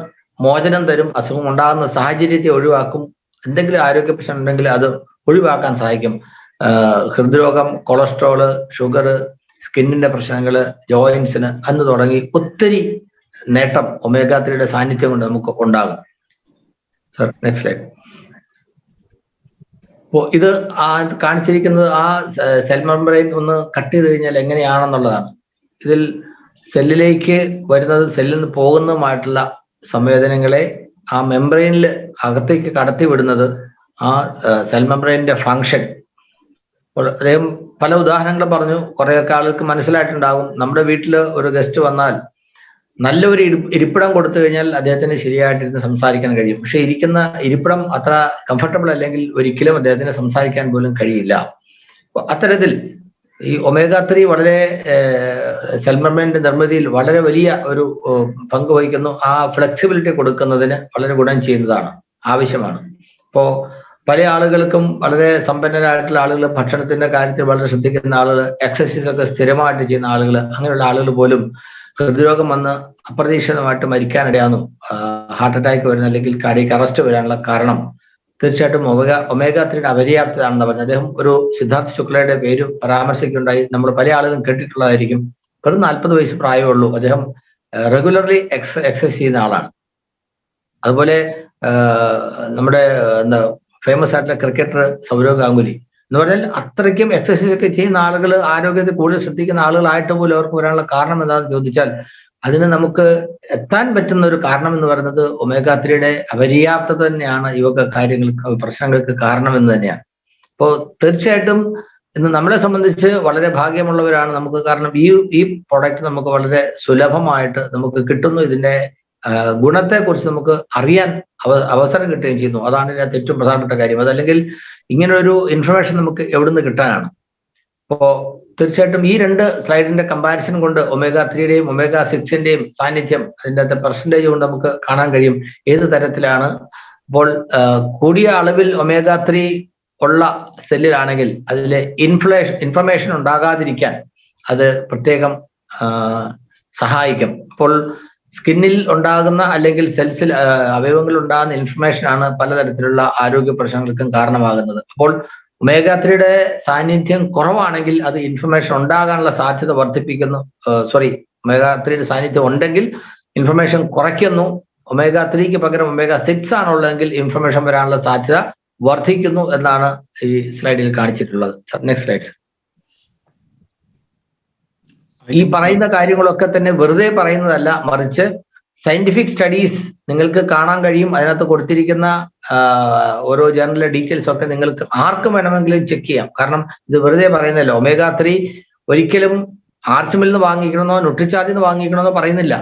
A: മോചനം തരും, അസുഖം ഉണ്ടാകുന്ന സാഹചര്യത്തെ ഒഴിവാക്കും, എന്തെങ്കിലും ആരോഗ്യ പ്രശ്നം ഉണ്ടെങ്കിൽ അത് ഒഴിവാക്കാൻ സഹായിക്കും. ഹൃദ്രോഗം, കൊളസ്ട്രോള്, ഷുഗർ, സ്കിന്നിന്റെ പ്രശ്നങ്ങൾ, ജോയിൻസിന് എന്ന് തുടങ്ങി ഒത്തിരി നേട്ടം omega-3യുടെ സാന്നിധ്യം കൊണ്ട് നമുക്ക് ഉണ്ടാകും. Sir next slide. അപ്പോൾ ഇത് കാണിച്ചിരിക്കുന്നത് ആ സെൽ മെമ്പറൈൻ ഒന്ന് കട്ട് ചെയ്ത് കഴിഞ്ഞാൽ എങ്ങനെയാണെന്നുള്ളതാണ്. ഇതിൽ സെല്ലിലേക്ക് വരുന്നതും സെല്ലിൽ നിന്ന് പോകുന്നതുമായിട്ടുള്ള സംവേദനങ്ങളെ ആ മെമ്പറൈനിൽ അകത്തേക്ക് കടത്തി വിടുന്നത് ആ സെൽ മെമ്പറൈനിന്റെ ഫങ്ഷൻ. അപ്പോൾ അദ്ദേഹം പല ഉദാഹരണങ്ങൾ പറഞ്ഞു, കുറേയൊക്കെ ആളുകൾക്ക് മനസ്സിലായിട്ടുണ്ടാകും. നമ്മുടെ വീട്ടിൽ ഒരു ഗസ്റ്റ് വന്നാൽ നല്ലൊരു ഇരിപ്പിടം കൊടുത്തു കഴിഞ്ഞാൽ അദ്ദേഹത്തിന് ശരിയായിട്ടിരുന്ന് സംസാരിക്കാൻ കഴിയും. പക്ഷെ ഇരിക്കുന്ന ഇരിപ്പിടം അത്ര കംഫർട്ടബിൾ അല്ലെങ്കിൽ ഒരിക്കലും അദ്ദേഹത്തിന് സംസാരിക്കാൻ പോലും കഴിയില്ല. അത്തരത്തിൽ ഈ omega-3 വളരെ സെൽ മെമ്പറിന്റെ നിർമ്മിതിയിൽ വളരെ വലിയ ഒരു പങ്ക് വഹിക്കുന്നു. ആ ഫ്ലെക്സിബിലിറ്റി കൊടുക്കുന്നതിന് വളരെ ഗുണം ചെയ്യുന്നതാണ്, ആവശ്യമാണ്. ഇപ്പോൾ പല ആളുകൾക്കും വളരെ സമ്പന്നരായിട്ടുള്ള ആളുകൾ, ഭക്ഷണത്തിന്റെ കാര്യത്തിൽ വളരെ ശ്രദ്ധിക്കുന്ന ആളുകൾ, എക്സസൈസ് ഒക്കെ സ്ഥിരമായിട്ട് ചെയ്യുന്ന ആളുകൾ, അങ്ങനെയുള്ള ആളുകൾ പോലും ഹൃദ്രോഗം വന്ന് അപ്രതീക്ഷിതമായിട്ട് മരിക്കാനിടയാകുന്നു. ഹാർട്ട് അറ്റാക്ക് വരുന്ന അല്ലെങ്കിൽ കാർഡിയക് അറസ്റ്റ് വരാനുള്ള കാരണം തീർച്ചയായിട്ടും omega-3യുടെ അപര്യാപ്തതാണെന്ന് പറഞ്ഞു. അദ്ദേഹം ഒരു സിദ്ധാർത്ഥ് ശുക്ലയുടെ പേര് പരാമർശിക്കുകയുണ്ടായി. നമ്മൾ പല ആളുകളും കേട്ടിട്ടുള്ളതായിരിക്കും. വെറും 40 വയസ്സ് പ്രായമുള്ളൂ. അദ്ദേഹം റെഗുലർലി എക്സസൈസ് ചെയ്യുന്ന ആളാണ്. അതുപോലെ നമ്മുടെ എന്താ ഫേമസ് ആയിട്ടുള്ള ക്രിക്കറ്റർ സൗരവ് ഗാംഗുലി എന്ന് പറഞ്ഞാൽ അത്രയ്ക്കും എക്സസൈസ് ഒക്കെ ചെയ്യുന്ന ആളുകൾ, ആരോഗ്യത്തെ കൂടുതൽ ശ്രദ്ധിക്കുന്ന ആളുകളായിട്ട് പോലും അവർക്ക് വരാനുള്ള കാരണം എന്താണെന്ന് ചോദിച്ചാൽ അതിന് നമുക്ക് എത്താൻ പറ്റുന്ന ഒരു കാരണം എന്ന് പറയുന്നത് omega-3യുടെ അപര്യാപ്തത തന്നെയാണ്. ഇവയൊക്കെ കാര്യങ്ങൾക്ക്, പ്രശ്നങ്ങൾക്ക് കാരണമെന്ന് തന്നെയാണ്. അപ്പോൾ തീർച്ചയായിട്ടും ഇന്ന് നമ്മളെ സംബന്ധിച്ച് വളരെ ഭാഗ്യമുള്ളവരാണ് നമുക്ക്. കാരണം ഈ പ്രൊഡക്റ്റ് നമുക്ക് വളരെ സുലഭമായിട്ട് നമുക്ക് കിട്ടുന്നു. ഇതിന്റെ ഗുണത്തെക്കുറിച്ച് നമുക്ക് അറിയാൻ അവസരം കിട്ടുകയും ചെയ്യുന്നു. അതാണ് ഇതിനകത്ത് ഏറ്റവും പ്രധാനപ്പെട്ട കാര്യം. അതല്ലെങ്കിൽ ഇങ്ങനെ ഒരു ഇൻഫർമേഷൻ നമുക്ക് എവിടുന്ന് കിട്ടാനാണ്. അപ്പോൾ തീർച്ചയായിട്ടും ഈ രണ്ട് സ്ലൈഡിന്റെ കമ്പാരിസൺ കൊണ്ട് omega-3യുടെയും omega-6ന്റെയും സാന്നിധ്യം, അതിൻ്റെ അകത്തെ പെർസെൻറ്റേജ് കൊണ്ട് നമുക്ക് കാണാൻ കഴിയും ഏത് തരത്തിലാണ്. അപ്പോൾ കൂടിയ അളവിൽ omega-3 ഉള്ള സെല്ലിലാണെങ്കിൽ അതിലെ ഇൻഫർമേഷൻ ഉണ്ടാകാതിരിക്കാൻ അത് പ്രത്യേകം സഹായിക്കും. അപ്പോൾ സ്കിന്നിൽ ഉണ്ടാകുന്ന അല്ലെങ്കിൽ സെൽസിൽ അവയവങ്ങളിൽ ഉണ്ടാകുന്ന ഇൻഫർമേഷനാണ് പലതരത്തിലുള്ള ആരോഗ്യ പ്രശ്നങ്ങൾക്കും കാരണമാകുന്നത്. അപ്പോൾ omega-3യുടെ സാന്നിധ്യം കുറവാണെങ്കിൽ അത് ഇൻഫർമേഷൻ ഉണ്ടാകാനുള്ള സാധ്യത വർദ്ധിപ്പിക്കുന്നു. omega-3യുടെ സാന്നിധ്യം ഉണ്ടെങ്കിൽ ഇൻഫർമേഷൻ കുറയ്ക്കുന്നു. omega-3ക്ക് പകരം omega-6 ആണുള്ളതെങ്കിൽ ഇൻഫർമേഷൻ വരാനുള്ള സാധ്യത വർദ്ധിക്കുന്നു എന്നാണ് ഈ സ്ലൈഡിൽ കാണിച്ചിട്ടുള്ളത്. Next slide. ഈ പറയുന്ന കാര്യങ്ങളൊക്കെ തന്നെ വെറുതെ പറയുന്നതല്ല, മറിച്ച് സയന്റിഫിക് സ്റ്റഡീസ് നിങ്ങൾക്ക് കാണാൻ കഴിയും. അതിനകത്ത് കൊടുത്തിരിക്കുന്ന ഓരോ ജേർണലിലെ ഡീറ്റെയിൽസ് ഒക്കെ നിങ്ങൾക്ക് ആർക്കും വേണമെങ്കിലും ചെക്ക് ചെയ്യാം. കാരണം ഇത് വെറുതെ പറയുന്നില്ല. omega-3 ഒരിക്കലും ആർച്ചിമിൽ നിന്ന് വാങ്ങിക്കണമെന്നോ ന്യൂട്രിചാർജിൽ നിന്ന് വാങ്ങിക്കണമെന്നോ പറയുന്നില്ല.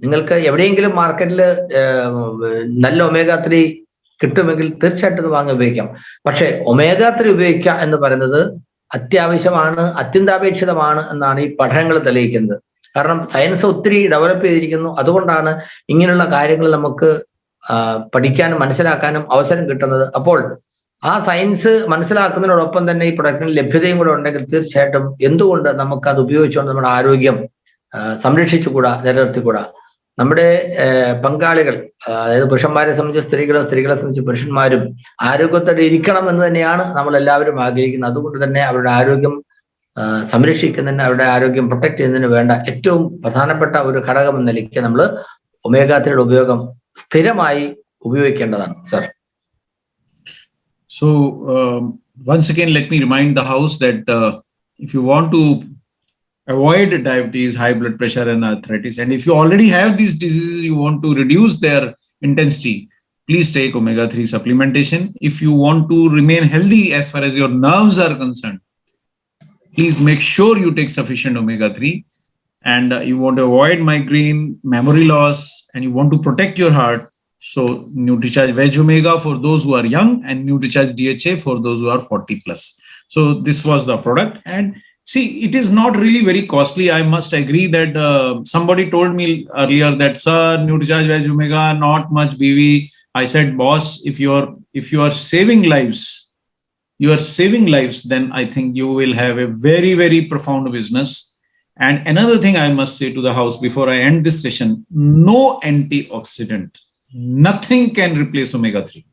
A: നിങ്ങൾക്ക് എവിടെയെങ്കിലും മാർക്കറ്റിൽ നല്ല omega-3 കിട്ടുമെങ്കിൽ തീർച്ചയായിട്ടും ഇത് വാങ്ങി ഉപയോഗിക്കാം. പക്ഷെ omega-3 ഉപയോഗിക്കുക എന്ന് പറയുന്നത് അത്യാവശ്യമാണ്, അത്യന്താപേക്ഷിതമാണ് എന്നാണ് ഈ പഠനങ്ങൾ തെളിയിക്കുന്നത്. കാരണം സയൻസ് ഒത്തിരി ഡെവലപ്പ് ചെയ്തിരിക്കുന്നു. അതുകൊണ്ടാണ് ഇങ്ങനെയുള്ള കാര്യങ്ങൾ നമുക്ക് പഠിക്കാനും മനസ്സിലാക്കാനും അവസരം കിട്ടുന്നത്. അപ്പോൾ ആ സയൻസ് മനസ്സിലാക്കുന്നതിനോടൊപ്പം തന്നെ ഈ പ്രൊഡക്റ്റിന് ലഭ്യതയും കൂടെ ഉണ്ടെങ്കിൽ തീർച്ചയായിട്ടും എന്തുകൊണ്ട് നമുക്ക് അത് ഉപയോഗിച്ചുകൊണ്ട് നമ്മുടെ ആരോഗ്യം സംരക്ഷിച്ചുകൂടാ, നിലനിർത്തിക്കൂടാ. നമ്മുടെ പങ്കാളികൾ, അതായത് പുരുഷന്മാരെ സംബന്ധിച്ച് സ്ത്രീകളെ സംബന്ധിച്ച് പുരുഷന്മാരും ആരോഗ്യത്തോടെ ഇരിക്കണം എന്ന് തന്നെയാണ് നമ്മൾ എല്ലാവരും ആഗ്രഹിക്കുന്നത്. അതുകൊണ്ട് തന്നെ അവരുടെ ആരോഗ്യം സംരക്ഷിക്കുന്നതിന്, അവരുടെ ആരോഗ്യം പ്രൊട്ടക്ട് ചെയ്യുന്നതിന് വേണ്ട ഏറ്റവും പ്രധാനപ്പെട്ട ഒരു ഘടകം എന്ന നിലയ്ക്ക് നമ്മൾ omega-3യുടെ ഉപയോഗം സ്ഥിരമായി ഉപയോഗിക്കേണ്ടതാണ് sir.
B: So once again, let me remind the house that if you want to avoid diabetes, high blood pressure and arthritis, and if you already have these diseases, you want to reduce their intensity, please take omega-3 supplementation. If you want to remain healthy as far as your nerves are concerned, please make sure you take sufficient omega-3. And you want to avoid migraine, memory loss, and you want to protect your heart, So NutriCharge Veg Omega for those who are young and NutriCharge DHA for those who are 40 plus. So this was the product. And see, it is not really very costly. I must agree that somebody told me earlier that, sir, NutriCharge Veg Omega, not much BV. I said, boss, if you are saving lives, then I think you will have a very, very profound business. And another thing I must say to the house before I end this session, no antioxidant. Nothing can replace omega-3.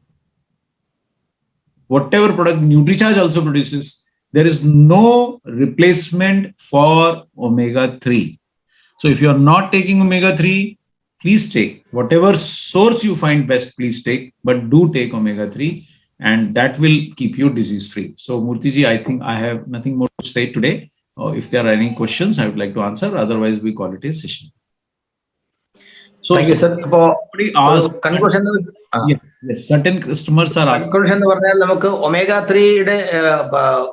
B: Whatever product NutriCharge also produces, there is no replacement for omega-3. So if you are not taking omega-3, please take whatever source you find best, please take, but do take omega-3, and that will keep you disease free. So Murthy ji, I think I have nothing more to say today. If there are any questions, I would like to answer. Otherwise, we call it a session. So,
A: Thank you, sir. Conclusion.
B: Yes, certain customers are asking.
A: Conclusion എന്ന് പറഞ്ഞാൽ നമുക്ക് omega-3യുടെ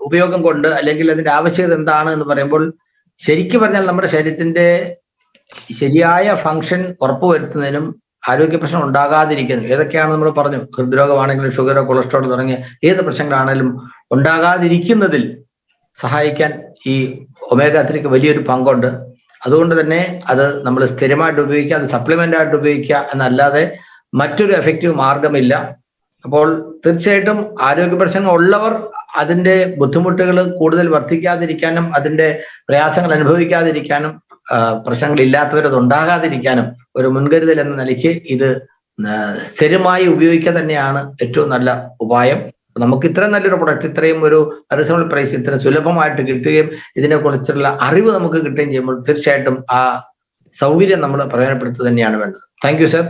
A: ഉപയോഗം കൊണ്ട് അല്ലെങ്കിൽ അതിന്റെ ആവശ്യകത എന്താണ് എന്ന് പറയുമ്പോൾ ശരിക്കും പറഞ്ഞാൽ നമ്മുടെ ശരീരത്തിന്റെ ശരിയായ ഫംഗ്ഷൻ ഉറപ്പുവരുത്തുന്നതിനും ആരോഗ്യ പ്രശ്നം ഉണ്ടാകാതിരിക്കുന്നു. ഏതൊക്കെയാണ് നമ്മൾ പറഞ്ഞു, ഹൃദ്രോഗമാണെങ്കിലും ഷുഗറോ കൊളസ്ട്രോൾ തുടങ്ങിയ ഏത് പ്രശ്നങ്ങളാണെങ്കിലും ഉണ്ടാകാതിരിക്കുന്നതിൽ സഹായിക്കാൻ ഈ omega-3ക്ക് വലിയൊരു പങ്കുണ്ട്. അതുകൊണ്ട് തന്നെ അത് നമ്മൾ സ്ഥിരമായിട്ട് ഉപയോഗിക്കുക, അത് സപ്ലിമെന്റ് ആയിട്ട് ഉപയോഗിക്കുക എന്നല്ലാതെ മറ്റൊരു എഫക്റ്റീവ് മാർഗമില്ല. അപ്പോൾ തീർച്ചയായിട്ടും ആരോഗ്യ പ്രശ്നങ്ങൾ ഉള്ളവർ അതിന്റെ ബുദ്ധിമുട്ടുകൾ കൂടുതൽ വർദ്ധിക്കാതിരിക്കാനും അതിന്റെ പ്രയാസങ്ങൾ അനുഭവിക്കാതിരിക്കാനും പ്രശ്നങ്ങൾ ഇല്ലാത്തവരത് ഉണ്ടാകാതിരിക്കാനും ഒരു മുൻകരുതൽ എന്ന നിലയ്ക്ക് ഇത് സ്ഥിരമായി ഉപയോഗിക്കുക തന്നെയാണ് ഏറ്റവും നല്ല ഉപായം. നമുക്ക് ഇത്രയും നല്ലൊരു പ്രൊഡക്റ്റ് ഇത്രയും ഒരു റീസണബിൾ പ്രൈസ് ഇത്ര സുലഭമായിട്ട് കിട്ടുകയും ഇതിനെക്കുറിച്ചുള്ള അറിവ് നമുക്ക് കിട്ടുകയും ചെയ്യുമ്പോൾ തീർച്ചയായിട്ടും ആ സൗകര്യം നമ്മൾ പ്രയോജനപ്പെടുത്തുക തന്നെയാണ് വേണ്ടത്. Thank you, sir.